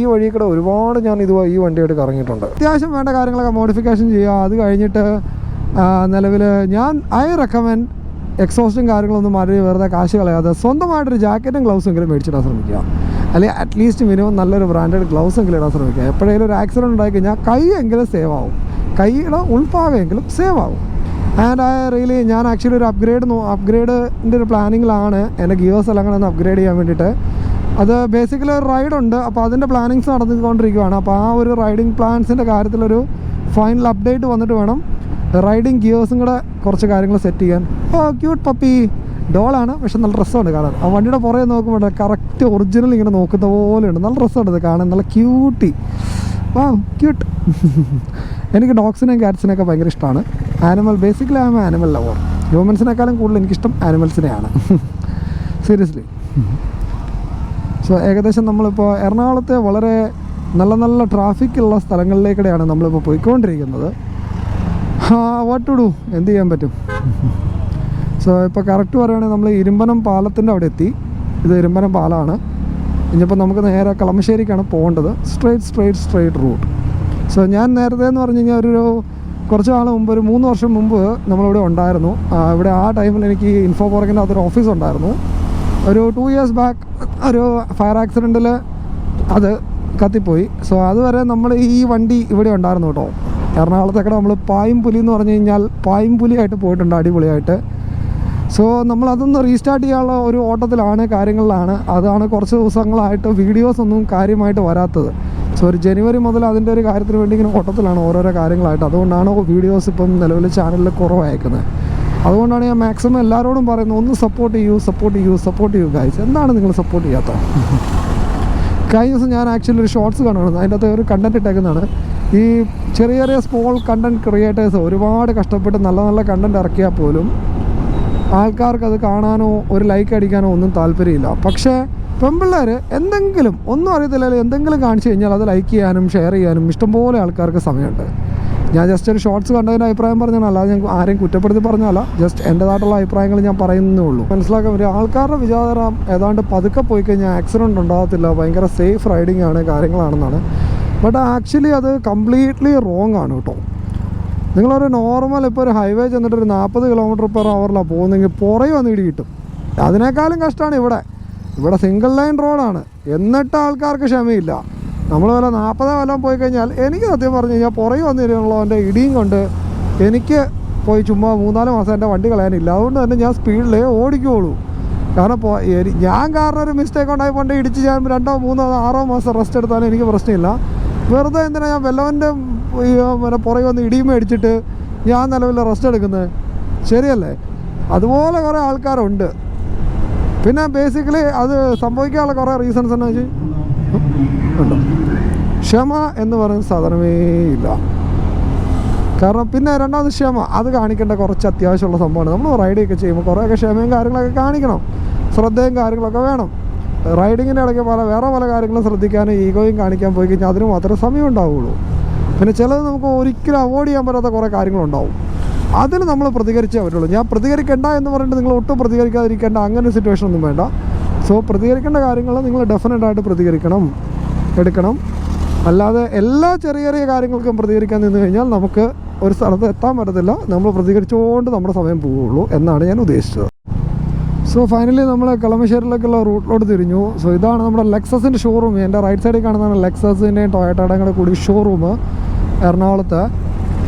ഈ വഴി കൂടെ ഒരുപാട് ഞാൻ ഈ വണ്ടിയായിട്ട് കറങ്ങിയിട്ടുണ്ട്. അത്യാവശ്യം വേണ്ട കാര്യങ്ങളൊക്കെ മോഡിഫിക്കേഷൻ ചെയ്യുക. അത് കഴിഞ്ഞിട്ട് നിലവിൽ ഐ റെക്കമെൻഡ് എക്സോസ്റ്റും കാര്യങ്ങളൊന്നും മാറി വെറുതെ കാശ് കളയാതെ സ്വന്തമായിട്ടൊരു ജാക്കറ്റും ഗ്ലൗസും എങ്കിലും മേടിച്ചിടാൻ ശ്രമിക്കുക. അല്ലെങ്കിൽ അറ്റ്ലീസ്റ്റ് മിനിമം നല്ലൊരു ബ്രാൻഡഡ് ഗ്ലൗസ് എങ്കിലും ഇടാൻ ശ്രമിക്കുക. എപ്പോഴെങ്കിലും ഒരു ആക്സിഡൻറ്റ് ഉണ്ടായി കഴിഞ്ഞാൽ കൈയെങ്കിലും സേവ് ആവും, കൈയുടെ ഉൾഭാഗമെങ്കിലും സേവ് ആവും. ആൻഡ് ഞാൻ ആക്ച്വലി ഒരു അപ്ഗ്രേഡിൻ്റെ ഒരു പ്ലാനിങ്ങിലാണ്. എൻ്റെ ഗിയേഴ്സ് എല്ലാം കൂടെ ഒന്ന് അപ്ഗ്രേഡ് ചെയ്യാൻ വേണ്ടിയിട്ട്. അത് ബേസിക്കലി ഒരു റൈഡുണ്ട്. അപ്പോൾ അതിൻ്റെ പ്ലാനിങ്സ് നടന്നുകൊണ്ടിരിക്കുകയാണ്. അപ്പോൾ ആ ഒരു റൈഡിങ് പ്ലാൻസിൻ്റെ കാര്യത്തിലൊരു ഫൈനൽ അപ്ഡേറ്റ് വന്നിട്ട് വേണം റൈഡിങ് ഗിയേഴ്സും കൂടെ കുറച്ച് കാര്യങ്ങൾ സെറ്റ് ചെയ്യാൻ. ക്യൂട്ട് പപ്പി ഡോളാണ്, പക്ഷെ നല്ല രസമുണ്ട് കാണാൻ. ആ വണ്ടിയുടെ പുറകെ നോക്കുമ്പോൾ കറക്റ്റ് ഒറിജിനൽ ഇങ്ങനെ നോക്കുന്ന പോലെയുണ്ട്. നല്ല രസമുണ്ട് ഇത് കാണാൻ, നല്ല ക്യൂട്ടി. ക്യൂട്ട്. എനിക്ക് ഡോഗ്സിനെയും ക്യാറ്റ്സിനെയൊക്കെ ഭയങ്കര ഇഷ്ടമാണ്. Basically I am animal lover. ഹ്യൂമൻസിനേക്കാളും കൂടുതൽ എനിക്കിഷ്ടം ആനിമൽസിനെയാണ്, സീരിയസ്ലി. സോ ഏകദേശം നമ്മളിപ്പോൾ എറണാകുളത്തെ വളരെ നല്ല നല്ല ട്രാഫിക്കുള്ള സ്ഥലങ്ങളിലേക്കൂടെയാണ് നമ്മളിപ്പോൾ പോയിക്കൊണ്ടിരിക്കുന്നത്. വാട്ട് ടു ഡു, എന്ത് ചെയ്യാൻ പറ്റും. സോ ഇപ്പോൾ കറക്റ്റ് പറയുകയാണെങ്കിൽ നമ്മൾ ഇരുമ്പനം പാലത്തിൻ്റെ അവിടെ എത്തി. ഇത് ഇരുമ്പനം പാലമാണ്. ഇനിയിപ്പോൾ നമുക്ക് നേരെ കളമശ്ശേരിക്കാണ് പോകേണ്ടത്. Straight root. സോ ഞാൻ നേരത്തെ എന്ന് പറഞ്ഞു കഴിഞ്ഞാൽ കുറച്ച് നാൾ മുമ്പ്, ഒരു 3 വർഷം മുമ്പ് നമ്മളിവിടെ ഉണ്ടായിരുന്നു. ഇവിടെ ആ ടൈമിൽ എനിക്ക് ഇൻഫോ പാർക്കിൻ്റെ അതൊരു ഓഫീസ് ഉണ്ടായിരുന്നു. ഒരു 2 years ബാക്ക് ഒരു ഫയർ ആക്സിഡൻറ്റിൽ അത് കത്തിപ്പോയി. സോ അതുവരെ നമ്മൾ ഈ വണ്ടി ഇവിടെ ഉണ്ടായിരുന്നു കേട്ടോ. എറണാകുളത്തേക്കടെ നമ്മൾ പായംപുലി എന്ന് പറഞ്ഞു കഴിഞ്ഞാൽ പായംപുലിയായിട്ട് പോയിട്ടുണ്ട്, അടിപൊളിയായിട്ട്. സോ നമ്മളതൊന്ന് റീസ്റ്റാർട്ട് ചെയ്യാനുള്ള ഒരു ഓട്ടത്തിലാണ്, കാര്യങ്ങളിലാണ്. അതാണ് കുറച്ച് ദിവസങ്ങളായിട്ട് വീഡിയോസ് ഒന്നും കാര്യമായിട്ട് വരാത്തത്. സോ ഒരു ജനുവരി മുതൽ അതിൻ്റെ ഒരു കാര്യത്തിന് വേണ്ടി ഇങ്ങനെ ഓട്ടത്തിലാണ് ഓരോരോ കാര്യങ്ങളായിട്ട്. അതുകൊണ്ടാണ് വീഡിയോസ് ഇപ്പം നിലവിൽ ചാനലിൽ കുറവായിരിക്കുന്നത്. അതുകൊണ്ടാണ് ഞാൻ മാക്സിമം എല്ലാവരോടും പറയുന്നത്, ഒന്ന് സപ്പോർട്ട് ചെയ്യൂ ഗൈസ്. എന്താണ് നിങ്ങൾ സപ്പോർട്ട് ചെയ്യാത്ത? കഴിഞ്ഞ ദിവസം ഞാൻ ആക്ച്വലി ഒരു ഷോർട്സ് കാണുന്നത്, അതിൻ്റെ അകത്ത് ഒരു കണ്ടൻറ് ഇട്ടേക്കുന്നതാണ്. ഈ ചെറിയ സ്മോൾ കണ്ടൻറ് ക്രിയേറ്റേഴ്സ് ഒരുപാട് കഷ്ടപ്പെട്ട് നല്ല നല്ല കണ്ടൻറ് ഇറക്കിയാൽ പോലും ആൾക്കാർക്ക് അത് കാണാനോ ഒരു ലൈക്ക് അടിക്കാനോ ഒന്നും താല്പര്യമില്ല. പക്ഷേ പെൺപിള്ളേർ എന്തെങ്കിലും ഒന്നും അറിയത്തില്ല, എന്തെങ്കിലും കാണിച്ചു കഴിഞ്ഞാൽ അത് ലൈക്ക് ചെയ്യാനും ഷെയർ ചെയ്യാനും ഇഷ്ടംപോലെ ആൾക്കാർക്ക് സമയമുണ്ട്. ഞാൻ ജസ്റ്റ് ഒരു ഷോർട്സ് കണ്ടതിൻ്റെ അഭിപ്രായം പറഞ്ഞാൽ, അല്ലാതെ ഞാൻ ആരെയും കുറ്റപ്പെടുത്തി പറഞ്ഞല്ല, ജസ്റ്റ് എൻ്റേതായിട്ടുള്ള അഭിപ്രായങ്ങൾ ഞാൻ പറയുന്നേ ഉള്ളൂ. മനസ്സിലാക്കാൻ പറ്റും. ആൾക്കാരുടെ വിചാരം ഏതാണ്ട് പതുക്കെ പോയി കഴിഞ്ഞാൽ ആക്സിഡൻറ്റ് ഉണ്ടാകത്തില്ല, ഭയങ്കര സേഫ് റൈഡിങ് ആണ്, കാര്യങ്ങളാണെന്നാണ്. ബട്ട് ആക്ച്വലി അത് കംപ്ലീറ്റ്ലി റോങ് ആണ് കേട്ടോ. നിങ്ങളൊരു നോർമൽ ഇപ്പോൾ ഒരു ഹൈവേ ചെന്നിട്ട് ഒരു 40 km/h പോകുന്നെങ്കിൽ പുറകെ വന്ന് ഇടി കിട്ടും. അതിനേക്കാളും കഷ്ടമാണ് ഇവിടെ സിംഗിൾ ലൈൻ റോഡാണ്, എന്നിട്ട് ആൾക്കാർക്ക് ക്ഷമയില്ല. നമ്മൾ വല്ല 40 വല്ലതും പോയി കഴിഞ്ഞാൽ, എനിക്ക് സത്യം പറഞ്ഞു കഴിഞ്ഞാൽ പുറകെ വന്നിരുന്നുള്ളവൻ്റെ ഇടിയും കൊണ്ട് എനിക്ക് പോയി ചുമ്മാ 3-4 മാസം എൻ്റെ വണ്ടി കളയാനില്ല. അതുകൊണ്ട് തന്നെ ഞാൻ സ്പീഡിലേ ഓടിക്കുകയുള്ളൂ. കാരണം കാരണം ഒരു മിസ്റ്റേക്ക് ഉണ്ടായി കൊണ്ട് ഇടിച്ച് ഞാൻ 2, 3, 6 മാസം റെസ്റ്റ് എടുത്താലും എനിക്ക് പ്രശ്നമില്ല. വെറുതെ എന്തിനാ ഞാൻ വല്ലവൻ്റെ പുറകെ വന്ന് ഇടിയുമ്പോൾ അടിച്ചിട്ട് ഞാൻ നിലവിൽ റെസ്റ്റ് എടുക്കുന്നത്? ശരിയല്ലേ? അതുപോലെ കുറേ ആൾക്കാരുണ്ട്. പിന്നെ ബേസിക്കലി അത് സംഭവിക്കാനുള്ള കുറേ റീസൺസ് എന്ന് വെച്ചാൽ ഉണ്ട്. ക്ഷമ എന്ന് പറയുന്ന സാധനമേ ഇല്ല. കാരണം പിന്നെ രണ്ടാമത് ക്ഷമ അത് കാണിക്കേണ്ട കുറച്ച് അത്യാവശ്യമുള്ള സംഭവമാണ്. നമ്മൾ റൈഡൊക്കെ ചെയ്യുമ്പോൾ കുറേയൊക്കെ ക്ഷമയും കാര്യങ്ങളൊക്കെ കാണിക്കണം, ശ്രദ്ധയും കാര്യങ്ങളൊക്കെ വേണം. റൈഡിങ്ങിൻ്റെ ഇടയ്ക്ക് വേറെ പല കാര്യങ്ങളും ശ്രദ്ധിക്കാനും ഈഗോയും കാണിക്കാൻ പോയി കഴിഞ്ഞാൽ അതിന് മാത്രമേ സമയം ഉണ്ടാവുകയുള്ളൂ. പിന്നെ ചിലത് നമുക്ക് ഒരിക്കലും അവോയ്ഡ് ചെയ്യാൻ പറ്റാത്ത കുറേ കാര്യങ്ങളുണ്ടാവും. അതിന് നമ്മൾ പ്രതികരിച്ചേ പറ്റുള്ളൂ. ഞാൻ പ്രതികരിക്കേണ്ട എന്ന് പറഞ്ഞിട്ട് നിങ്ങൾ ഒട്ടും പ്രതികരിക്കാതിരിക്കേണ്ട അങ്ങനെ ഒരു സിറ്റുവേഷൻ ഒന്നും വേണ്ട. സോ പ്രതികരിക്കേണ്ട കാര്യങ്ങൾ നിങ്ങൾ ഡെഫിനറ്റായിട്ട് പ്രതികരിക്കണം, എടുക്കണം. അല്ലാതെ എല്ലാ ചെറിയ കാര്യങ്ങൾക്കും പ്രതികരിക്കാൻ നിന്ന് കഴിഞ്ഞാൽ നമുക്ക് ഒരു സ്ഥലത്ത് എത്താൻ പറ്റത്തില്ല. നമ്മൾ പ്രതികരിച്ചുകൊണ്ട് നമ്മുടെ സമയം പോവുകയുള്ളൂ എന്നാണ് ഞാൻ ഉദ്ദേശിച്ചത്. സോ ഫൈനലി നമ്മൾ കളമശ്ശേരിയിലേക്കുള്ള റൂട്ടിലോട്ട് തിരിഞ്ഞു. സോ ഇതാണ് നമ്മുടെ ലെക്സസിൻ്റെ ഷോറൂം. എൻ്റെ റൈറ്റ് സൈഡിൽ കാണുന്നതാണ് ലെക്സസിൻ്റെയും ടൊയോട്ടയുടെയും കൂടെ കൂടി ഷോറൂം എറണാകുളത്ത്.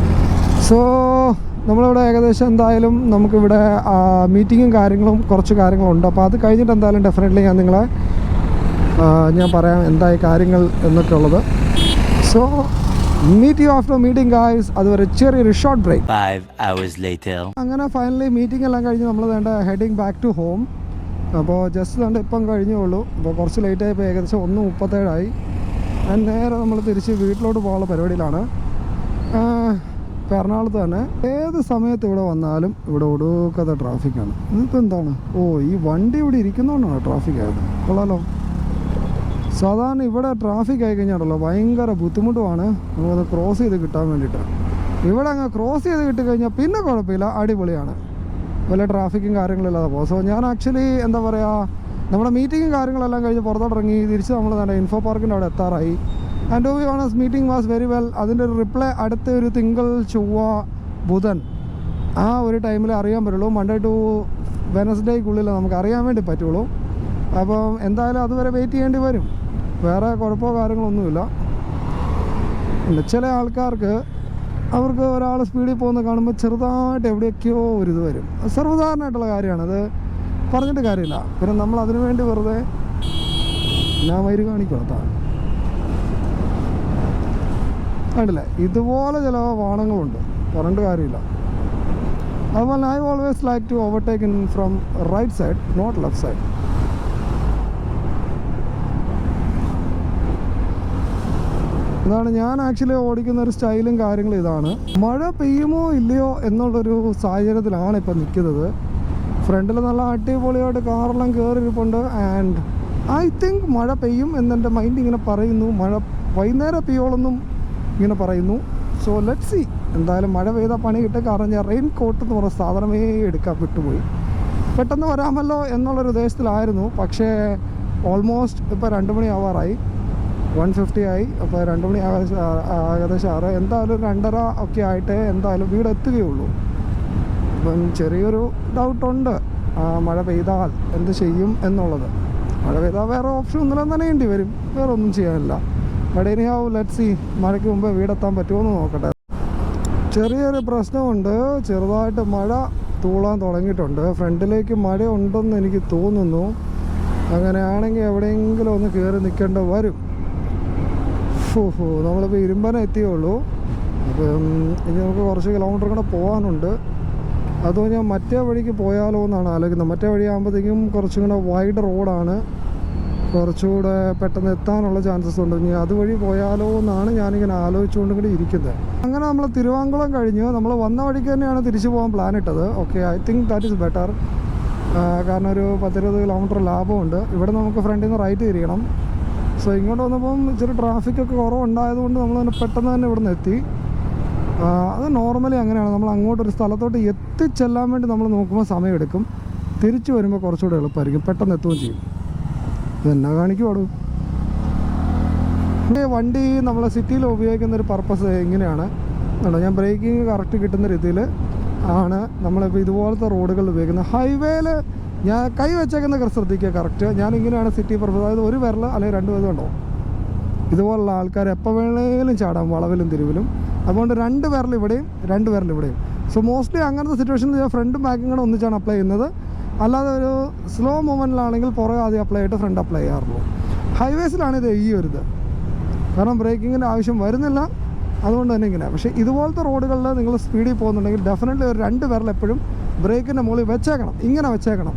സോ നമ്മളിവിടെ ഏകദേശം എന്തായാലും നമുക്കിവിടെ മീറ്റിങ്ങും കാര്യങ്ങളും കുറച്ച് കാര്യങ്ങളുണ്ട്. അപ്പോൾ അത് കഴിഞ്ഞിട്ട് എന്തായാലും ഡെഫിനറ്റ്ലി ഞാൻ പറയാം എന്തായി കാര്യങ്ങൾ എന്നൊക്കെ ഉള്ളത്. So meet you after meeting guys. അതുവരെ ചെറിയൊരു ഷോർട്ട് ബ്രേക്ക്. 5 hours later. അങ്ങനെ ഫൈനലി മീറ്റിംഗ് എല്ലാം കഴിഞ്ഞ് നമ്മൾ വേണ്ട ഹെഡിങ് ബാക്ക് ടു ഹോം. അപ്പോൾ ജസ്റ്റ് ഇപ്പം കഴിഞ്ഞേ ഉള്ളൂ. അപ്പോൾ കുറച്ച് ലേറ്റായി, ഇപ്പോൾ ഏകദേശം 1:37 നേരെ നമ്മൾ തിരിച്ച് വീട്ടിലോട്ട് പോകാനുള്ള പരിപാടിയിലാണ്. ഇപ്പോൾ എറണാകുളത്ത് തന്നെ ഏത് സമയത്ത് ഇവിടെ വന്നാലും ഇവിടെ ഒടുക്കാത്ത ട്രാഫിക്കാണ്. ഇതിപ്പോൾ എന്താണ്? ഈ വണ്ടി ഇവിടെ ഇരിക്കുന്നതുകൊണ്ടാണ് ട്രാഫിക് ആയത്. കൊള്ളാലോ. സാധാരണ ഇവിടെ ട്രാഫിക് ആയി കഴിഞ്ഞാണല്ലോ ഭയങ്കര ബുദ്ധിമുട്ടുമാണ് നമുക്കത് ക്രോസ് ചെയ്ത് കിട്ടാൻ വേണ്ടിയിട്ട്. ഇവിടെ അങ്ങ് ക്രോസ് ചെയ്ത് കിട്ടിക്കഴിഞ്ഞാൽ പിന്നെ കുഴപ്പമില്ല, അടിപൊളിയാണ്, വല്ല ട്രാഫിക്കും കാര്യങ്ങളില്ലാതെ പോകും. സോ ഞാൻ ആക്ച്വലി എന്താ പറയുക, നമ്മുടെ മീറ്റിങ്ങും കാര്യങ്ങളെല്ലാം കഴിഞ്ഞ് പുറത്തോട്ടിറങ്ങി തിരിച്ച് നമ്മൾ തന്നെ ഇൻഫോ പാർക്കിൻ്റെ അവിടെ എത്താറായി. And to be honest meeting was very well. അതിൻ്റെ ഒരു റിപ്ലൈ അടുത്ത ഒരു തിങ്കൾ, ചൊവ്വ, ബുധൻ ആ ഒരു ടൈമിൽ അറിയാൻ പറ്റുള്ളൂ. മൺഡേ ടു വെനസ്ഡേക്കുള്ളിൽ നമുക്ക് അറിയാൻ വേണ്ടി പറ്റുള്ളൂ. അപ്പം എന്തായാലും അതുവരെ വെയിറ്റ് ചെയ്യേണ്ടി വരും. വേറെ കുഴപ്പമോ കാര്യങ്ങളൊന്നുമില്ല. ചില ആൾക്കാർക്ക് അവർക്ക് ഒരാൾ സ്പീഡിൽ പോകുന്ന കാണുമ്പോൾ ചെറുതായിട്ട് എവിടെയൊക്കെയോ ഒരിത് വരും. സർവ്വസാധാരണമായിട്ടുള്ള കാര്യമാണ്, അത് പറഞ്ഞിട്ട് കാര്യമില്ല. പിന്നെ നമ്മൾ അതിനു വേണ്ടി വെറുതെ ഞാൻ വൈര് കാണിക്കണം. കണ്ടില്ലേ, ഇതുപോലെ ചില വാഹനങ്ങളുണ്ട്, പറഞ്ഞിട്ട് കാര്യമില്ല. അതുപോലെ I always like to overtake in from right side, not left side. അതാണ് ഞാൻ ആക്ച്വലി ഓടിക്കുന്ന ഒരു സ്റ്റൈലും കാര്യങ്ങളും ഇതാണ്. മഴ പെയ്യുമോ ഇല്ലയോ എന്നുള്ളൊരു സാഹചര്യത്തിലാണ് ഇപ്പം നിൽക്കുന്നത്. ഫ്രണ്ടിൽ നല്ല അടിപൊളിയായിട്ട് കാറെല്ലാം കയറിയിരിപ്പുണ്ട്. ആൻഡ് ഐ തിങ്ക് മഴ പെയ്യും എന്നെൻ്റെ മൈൻഡ് ഇങ്ങനെ പറയുന്നു. മഴ വൈകുന്നേരം പെയ്യോളെന്നും ഇങ്ങനെ പറയുന്നു. So let see. എന്തായാലും മഴ പെയ്താൽ പണി കിട്ടും. കാരണം ഞാൻ റെയിൻ കോട്ട് എന്ന് പറഞ്ഞ സാധനമേ എടുക്കാൻ വിട്ടുപോയി. പെട്ടെന്ന് വരാമല്ലോ എന്നുള്ളൊരു ഉദ്ദേശത്തിലായിരുന്നു. പക്ഷേ ഓൾമോസ്റ്റ് ഇപ്പോൾ 2 മണി ആവാറായി. 1:50 ആയി. അപ്പോൾ 2 മണി ഏകദേശം 6. എന്തായാലും 2:30 ഒക്കെ ആയിട്ടേ എന്തായാലും വീട് എത്തുകയുള്ളൂ. അപ്പം ചെറിയൊരു ഡൗട്ടുണ്ട് മഴ പെയ്താൽ എന്ത് ചെയ്യും എന്നുള്ളത്. മഴ പെയ്താൽ വേറെ ഓപ്ഷൻ ഒന്നുമില്ല, നനയേണ്ടി വരും. വേറെ ഒന്നും ചെയ്യാനില്ല. But any how let see. മഴയ്ക്ക് മുമ്പ് വീടെത്താൻ പറ്റുമോ എന്ന് നോക്കട്ടെ. ചെറിയൊരു പ്രശ്നമുണ്ട്. ചെറുതായിട്ട് മഴ തൂളാൻ തുടങ്ങിയിട്ടുണ്ട്. ഫ്രണ്ടിലേക്ക് മഴ ഉണ്ടെന്ന് എനിക്ക് തോന്നുന്നു. അങ്ങനെയാണെങ്കിൽ എവിടെയെങ്കിലും ഒന്ന് കയറി നിൽക്കേണ്ട വരും. നമ്മളിപ്പോൾ ഇരുമ്പന എത്തിയുള്ളൂ. അപ്പം ഇനി നമുക്ക് കുറച്ച് കിലോമീറ്റർ കൂടെ പോകാനുണ്ട്. അതോ ഞാൻ മറ്റേ വഴിക്ക് പോയാലോ എന്നാണ് ആലോചിക്കുന്നത്. മറ്റേ വഴി ആകുമ്പോഴത്തേക്കും കുറച്ചും കൂടെ വൈഡ് റോഡാണ്, കുറച്ചുകൂടെ പെട്ടെന്ന് എത്താനുള്ള ചാൻസസ് ഉണ്ട്. ഇനി അതുവഴി പോയാലോ എന്നാണ് ഞാനിങ്ങനെ ആലോചിച്ചുകൊണ്ട് കൂടി ഇരിക്കുന്നത്. അങ്ങനെ നമ്മൾ തിരുവാങ്കുളം കഴിഞ്ഞ് നമ്മൾ വന്ന വഴിക്ക് തന്നെയാണ് തിരിച്ചു പോകാൻ പ്ലാൻ ഇട്ടത്. Okay, I think that is better. കാരണം ഒരു 10-20 കിലോമീറ്റർ ലാഭമുണ്ട്. ഇവിടെ നമുക്ക് ഫ്രണ്ടിൽ നിന്ന് റൈറ്റ് തിരിയണം. സോ ഇങ്ങോട്ട് വന്നപ്പം ഇച്ചിരി ട്രാഫിക്കൊക്കെ കുറവുണ്ടായതുകൊണ്ട് നമ്മൾ പെട്ടെന്ന് തന്നെ ഇവിടെ നിന്ന് എത്തി. അത് നോർമലി അങ്ങനെയാണ്. നമ്മൾ അങ്ങോട്ടൊരു സ്ഥലത്തോട്ട് എത്തിച്ചെല്ലാൻ വേണ്ടി നമ്മൾ നോക്കുമ്പോൾ സമയമെടുക്കും. തിരിച്ചു വരുമ്പോൾ കുറച്ചുകൂടെ എളുപ്പമായിരിക്കും, പെട്ടെന്ന് എത്തുകയും ചെയ്യും. ഇതെന്നാ കാണിക്കുവാടും. വണ്ടി നമ്മളെ സിറ്റിയിൽ ഉപയോഗിക്കുന്നൊരു പർപ്പസ് ഇങ്ങനെയാണ്. ഞാൻ ബ്രേക്കിങ് കറക്റ്റ് കിട്ടുന്ന രീതിയിൽ ആണ് നമ്മളിപ്പോൾ ഇതുപോലത്തെ റോഡുകളിൽ ഉപയോഗിക്കുന്നത്. ഹൈവേയിൽ ഞാൻ കൈ വെച്ചേക്കുന്ന ശ്രദ്ധിക്കുക കറക്റ്റ്. ഞാനിങ്ങനെയാണ് city purpose. അതായത് ഒരു വിരൽ അല്ലെങ്കിൽ 2 വിരൽ ഉണ്ടോ, ഇതുപോലുള്ള ആൾക്കാർ എപ്പോൾ വേണേലും ചാടാം വളവിലും തിരിവിലും. അതുകൊണ്ട് 2 വിരൽ ഇവിടെയും 2 വിരൽ ഇവിടെയും. സോ മോസ്റ്റ്ലി അങ്ങനത്തെ സിറ്റുവേഷനിൽ ഞാൻ ഫ്രണ്ടും ബാക്കും കൂടെ ഒന്നിച്ചാണ് അപ്ലൈ ചെയ്യുന്നത്. അല്ലാതെ ഒരു സ്ലോ മൂവ്മെൻറ്റിലാണെങ്കിൽ പുറകെ ആദ്യം അപ്ലൈ ചെയ്തിട്ട് ഫ്രണ്ട് അപ്ലൈ ചെയ്യാറുള്ളൂ. ഹൈവേസിലാണ് ഇത് ഈ ഒരു ഇത്, കാരണം ബ്രേക്കിങ്ങിൻ്റെ ആവശ്യം വരുന്നില്ല. അതുകൊണ്ട് തന്നെ ഇങ്ങനെ. പക്ഷേ ഇതുപോലത്തെ റോഡുകളിൽ നിങ്ങൾ സ്പീഡിൽ പോകുന്നുണ്ടെങ്കിൽ ഡെഫിനറ്റ്ലി ഒരു 2 വിരൽ എപ്പോഴും ബ്രേക്കിൻ്റെ മുകളിൽ വെച്ചേക്കണം. ഇങ്ങനെ വെച്ചേക്കണം.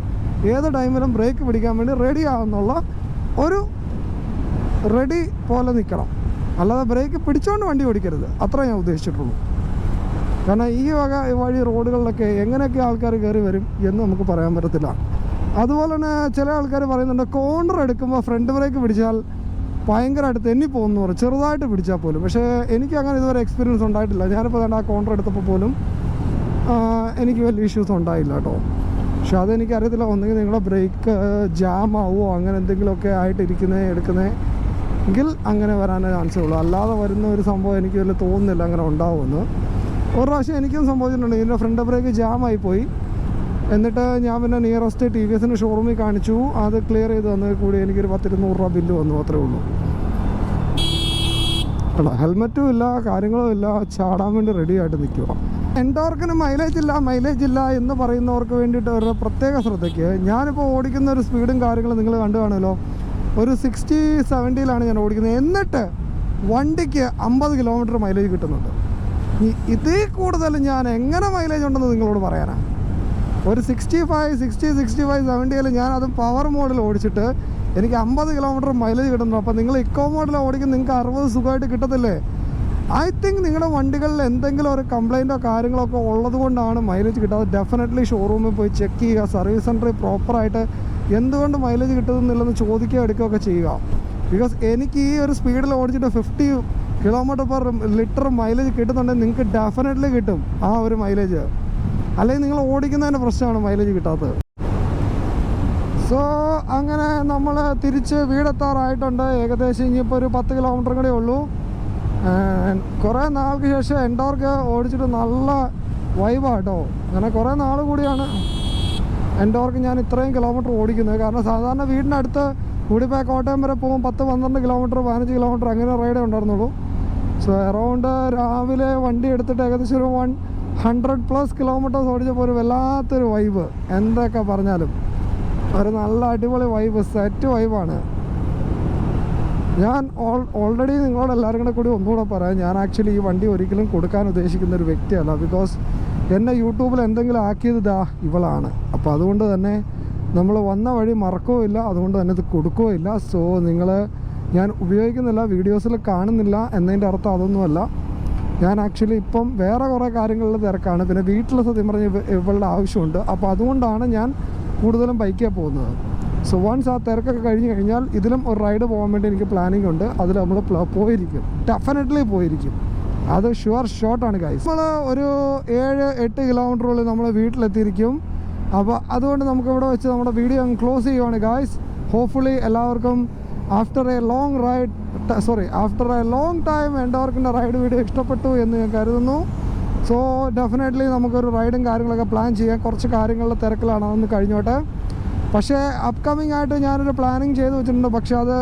ഏത് ടൈമിലും ബ്രേക്ക് പിടിക്കാൻ വേണ്ടി റെഡി ആവുന്നുള്ള ഒരു റെഡി പോലെ നിൽക്കണം. അല്ലാതെ ബ്രേക്ക് പിടിച്ചുകൊണ്ട് വണ്ടി ഓടിക്കരുത്. അത്ര ഞാൻ ഉദ്ദേശിച്ചിട്ടുള്ളൂ. കാരണം ഈ വഴി റോഡുകളിലൊക്കെ എങ്ങനെയൊക്കെ ആൾക്കാർ കയറി വരും എന്ന് നമുക്ക് പറയാൻ പറ്റത്തില്ല. അതുപോലെ തന്നെ ചില ആൾക്കാർ പറയുന്നുണ്ട് കോർണർ എടുക്കുമ്പോൾ ഫ്രണ്ട് ബ്രേക്ക് പിടിച്ചാൽ ഭയങ്കരമായിട്ട് തെന്നിപ്പോകുന്നു പറയും, ചെറുതായിട്ട് പിടിച്ചാൽ പോലും. പക്ഷേ എനിക്ക് അങ്ങനെ ഇതുവരെ എക്സ്പീരിയൻസ് ഉണ്ടായിട്ടില്ല. ഞാനിപ്പോൾ ആ കോർണർ എടുത്തപ്പോൾ പോലും എനിക്ക് വലിയ ഇഷ്യൂസ് ഉണ്ടായില്ല കേട്ടോ. പക്ഷെ അതെനിക്കറിയത്തില്ല, ഒന്നെങ്കിൽ നിങ്ങളുടെ ബ്രേക്ക് ജാം ആവുമോ അങ്ങനെ എന്തെങ്കിലുമൊക്കെ ആയിട്ട് എടുക്കുന്നതെങ്കിൽ അങ്ങനെ വരാനേ ചാൻസേ ഉള്ളൂ. അല്ലാതെ വരുന്ന ഒരു സംഭവം എനിക്ക് വലിയ തോന്നുന്നില്ല അങ്ങനെ ഉണ്ടാവുമെന്ന്. ഒരു പ്രാവശ്യം എനിക്കും സംഭവിച്ചിട്ടുണ്ട്. ഇതിൻ്റെ ഫ്രണ്ട് ബ്രേക്ക് ജാമായി പോയി. എന്നിട്ട് ഞാൻ പിന്നെ നിയറസ്റ്റ് ടി വി എസിൻ്റെ ഷോറൂമിൽ കാണിച്ചു. അത് ക്ലിയർ ചെയ്ത് തന്നത് കൂടി എനിക്കൊരു 10-200 രൂപ ബില്ല് വന്നു, അത്രേ ഉള്ളൂ. അല്ല, ഹെൽമെറ്റും ഇല്ല, കാര്യങ്ങളും ഇല്ല, ചാടാൻ വേണ്ടി റെഡി ആയിട്ട് നിൽക്കുക. എൻടോർക്കിന് മൈലേജ് ഇല്ല എന്ന് പറയുന്നവർക്ക് വേണ്ടിയിട്ട് ഒരു പ്രത്യേക ശ്രദ്ധയ്ക്ക്, ഞാനിപ്പോൾ ഓടിക്കുന്ന ഒരു സ്പീഡും കാര്യങ്ങളും നിങ്ങൾ കണ്ടു കാണുമല്ലോ. ഒരു 60-70 ഞാൻ ഓടിക്കുന്നത്. എന്നിട്ട് വണ്ടിക്ക് 50 കിലോമീറ്റർ മൈലേജ് കിട്ടുന്നുണ്ട്. ഇതിൽ കൂടുതൽ ഞാൻ എങ്ങനെ മൈലേജ് ഉണ്ടെന്ന് നിങ്ങളോട് പറയാനാണ്. ഒരു 65-70 ഞാൻ അതും പവർ മോഡിൽ ഓടിച്ചിട്ട് എനിക്ക് 50 കിലോമീറ്റർ മൈലേജ് കിട്ടുന്നു. അപ്പോൾ നിങ്ങൾ ഇക്കോ മോഡിൽ ഓടിക്കും, നിങ്ങൾക്ക് 60 സുഖമായിട്ട് കിട്ടത്തില്ലേ? ഐ തിങ്ക് നിങ്ങളുടെ വണ്ടികളിൽ എന്തെങ്കിലും ഒരു കംപ്ലൈൻറ്റോ കാര്യങ്ങളൊക്കെ ഉള്ളത് കൊണ്ടാണ് മൈലേജ് കിട്ടാതെ. ഡെഫിനറ്റ്ലി ഷോറൂമിൽ പോയി ചെക്ക് ചെയ്യുക. സർവീസ് സെൻറ്ററിൽ പ്രോപ്പറായിട്ട് എന്തുകൊണ്ട് മൈലേജ് കിട്ടുന്നില്ലെന്ന് ചോദിക്കുക, എടുക്കുകയൊക്കെ ചെയ്യുക. ബിക്കോസ് എനിക്ക് ഈ ഒരു സ്പീഡിൽ ഓടിച്ചിട്ട് 50 km/ലിറ്റർ മൈലേജ് കിട്ടുന്നുണ്ടെങ്കിൽ നിങ്ങൾക്ക് ഡെഫിനറ്റ്ലി കിട്ടും ആ ഒരു മൈലേജ്. അല്ലെങ്കിൽ നിങ്ങൾ ഓടിക്കുന്നതിൻ്റെ പ്രശ്നമാണ് മൈലേജ് കിട്ടാത്തത്. സോ അങ്ങനെ നമ്മൾ തിരിച്ച് വീടെത്താറായിട്ടുണ്ട്. ഏകദേശം ഇനിയിപ്പോൾ ഒരു 10 കിലോമീറ്റർ കൂടെ ഉള്ളൂ. കുറേ നാൾക്ക് ശേഷം എൻടോർക്ക് ഓടിച്ചിട്ട് നല്ല വൈബാണ് കേട്ടോ. അങ്ങനെ കുറേ നാൾ കൂടിയാണ് എൻടോർക്ക് ഞാൻ ഇത്രയും കിലോമീറ്റർ ഓടിക്കുന്നത്. കാരണം സാധാരണ വീടിൻ്റെ അടുത്ത് കൂടിപ്പോയ കോട്ടയം വരെ പോകും 10-12 കിലോമീറ്റർ 15 കിലോമീറ്റർ അങ്ങനെ റൈഡേ ഉണ്ടായിരുന്നുള്ളൂ. സോ അറൗണ്ട് രാവിലെ വണ്ടി എടുത്തിട്ട് ഏകദേശം ഒരു 100+ കിലോമീറ്റേഴ്സ് ഓടിച്ചപ്പോൾ ഒരു വല്ലാത്തൊരു വൈബ്. എന്തൊക്കെ പറഞ്ഞാലും ഒരു നല്ല അടിപൊളി വൈബ്, സെറ്റ് വൈബാണ്. ഞാൻ ഓൾറെഡി നിങ്ങളോട് എല്ലാവരും കൂടി ഒന്നുകൂടെ പറയാം, ഞാൻ ആക്ച്വലി ഈ വണ്ടി ഒരിക്കലും കൊടുക്കാൻ ഉദ്ദേശിക്കുന്ന ഒരു വ്യക്തിയല്ല. ബിക്കോസ് എന്നെ യൂട്യൂബിൽ എന്തെങ്കിലും ആക്കിയത് ഇതാ ഇവളാണ്. അപ്പോൾ അതുകൊണ്ട് തന്നെ നമ്മൾ വന്ന വഴി മറക്കുകയില്ല, അതുകൊണ്ട് തന്നെ ഇത് കൊടുക്കുകയില്ല. സോ നിങ്ങൾ ഞാൻ ഉപയോഗിക്കുന്നില്ല, വീഡിയോസിൽ കാണുന്നില്ല എന്നതിൻ്റെ അർത്ഥം അതൊന്നുമല്ല. ഞാൻ ആക്ച്വലി ഇപ്പം വേറെ കുറേ കാര്യങ്ങളിൽ തിരക്കാണ്. പിന്നെ വീട്ടിൽ സത്യം പറഞ്ഞ് ഇവളുടെ ആവശ്യമുണ്ട്. അപ്പോൾ അതുകൊണ്ടാണ് ഞാൻ കൂടുതലും ബൈക്കിൽ പോകുന്നത്. സോ വൺസ് ആ തിരക്കൊക്കെ കഴിഞ്ഞ് കഴിഞ്ഞാൽ ഇതിലും ഒരു റൈഡ് പോകാൻ വേണ്ടി എനിക്ക് പ്ലാനിങ് ഉണ്ട്. അതിൽ നമ്മൾ പോയിരിക്കും, ഡെഫിനറ്റ്ലി പോയിരിക്കും. അത് ഷുവർ ഷോട്ടാണ് ഗൈസ്. നമ്മൾ ഒരു 7-8 കിലോമീറ്ററുള്ളിൽ നമ്മൾ വീട്ടിലെത്തിയിരിക്കും. അപ്പോൾ അതുകൊണ്ട് നമുക്കിവിടെ വെച്ച് നമ്മുടെ വീഡിയോ അങ്ങ് ക്ലോസ് ചെയ്യുവാണ് ഗൈസ്. ഹോപ്പ്ഫുള്ളി എല്ലാവർക്കും ആഫ്റ്റർ എ ലോങ് ടൈം എൻഡോർക്കിൻ്റെ റൈഡ് വീഡിയോ ഇഷ്ടപ്പെട്ടു എന്ന് ഞാൻ കരുതുന്നു. സോ ഡെഫിനറ്റ്ലി നമുക്കൊരു റൈഡും കാര്യങ്ങളൊക്കെ പ്ലാൻ ചെയ്യാം. കുറച്ച് കാര്യങ്ങളുടെ തിരക്കിലാണ്, അതൊന്ന് കഴിഞ്ഞോട്ടെ. പക്ഷേ അപ്കമിങ് ആയിട്ട് ഞാനൊരു പ്ലാനിങ് ചെയ്ത് വെച്ചിട്ടുണ്ട്. പക്ഷേ അത്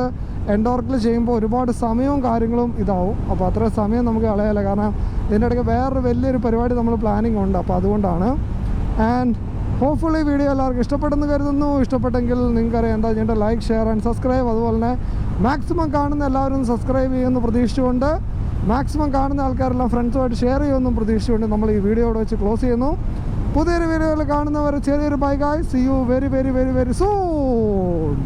എൻഡോർക്കിൽ ചെയ്യുമ്പോൾ ഒരുപാട് സമയവും കാര്യങ്ങളും ഇതാവും. അപ്പോൾ അത്രയും സമയം നമുക്ക് കളയാല്ല. കാരണം ഇതിൻ്റെ ഇടയ്ക്ക് വേറൊരു വലിയൊരു പരിപാടി നമ്മൾ പ്ലാനിങ് ഉണ്ട്. അപ്പോൾ അതുകൊണ്ടാണ്. ആൻഡ് ഹോപ്പ്ഫുള്ളി വീഡിയോ എല്ലാവർക്കും ഇഷ്ടപ്പെട്ടെന്ന് കരുതുന്നു. ഇഷ്ടപ്പെട്ടെങ്കിൽ നിങ്ങൾക്കറിയാം എന്താ ചെയ്യേണ്ടത്, ലൈക്ക്, ഷെയർ ആൻഡ് സബ്സ്ക്രൈബ്. അതുപോലെ തന്നെ മാക്സിമം കാണുന്ന എല്ലാവരും സബ്സ്ക്രൈബ് ചെയ്യുമെന്ന് പ്രതീക്ഷിച്ചുകൊണ്ട്, മാക്സിമം കാണുന്ന ആൾക്കാരെല്ലാം ഫ്രണ്ട്സുമായിട്ട് ഷെയർ ചെയ്യുമെന്നും പ്രതീക്ഷിച്ചുകൊണ്ട് നമ്മൾ ഈ വീഡിയോ ഇവിടെ വെച്ച് ക്ലോസ് ചെയ്യുന്നു. പുതിയൊരു വീഡിയോയിൽ കാണുന്നവർ ചെറിയൊരു bye guys. See you very very very very soon.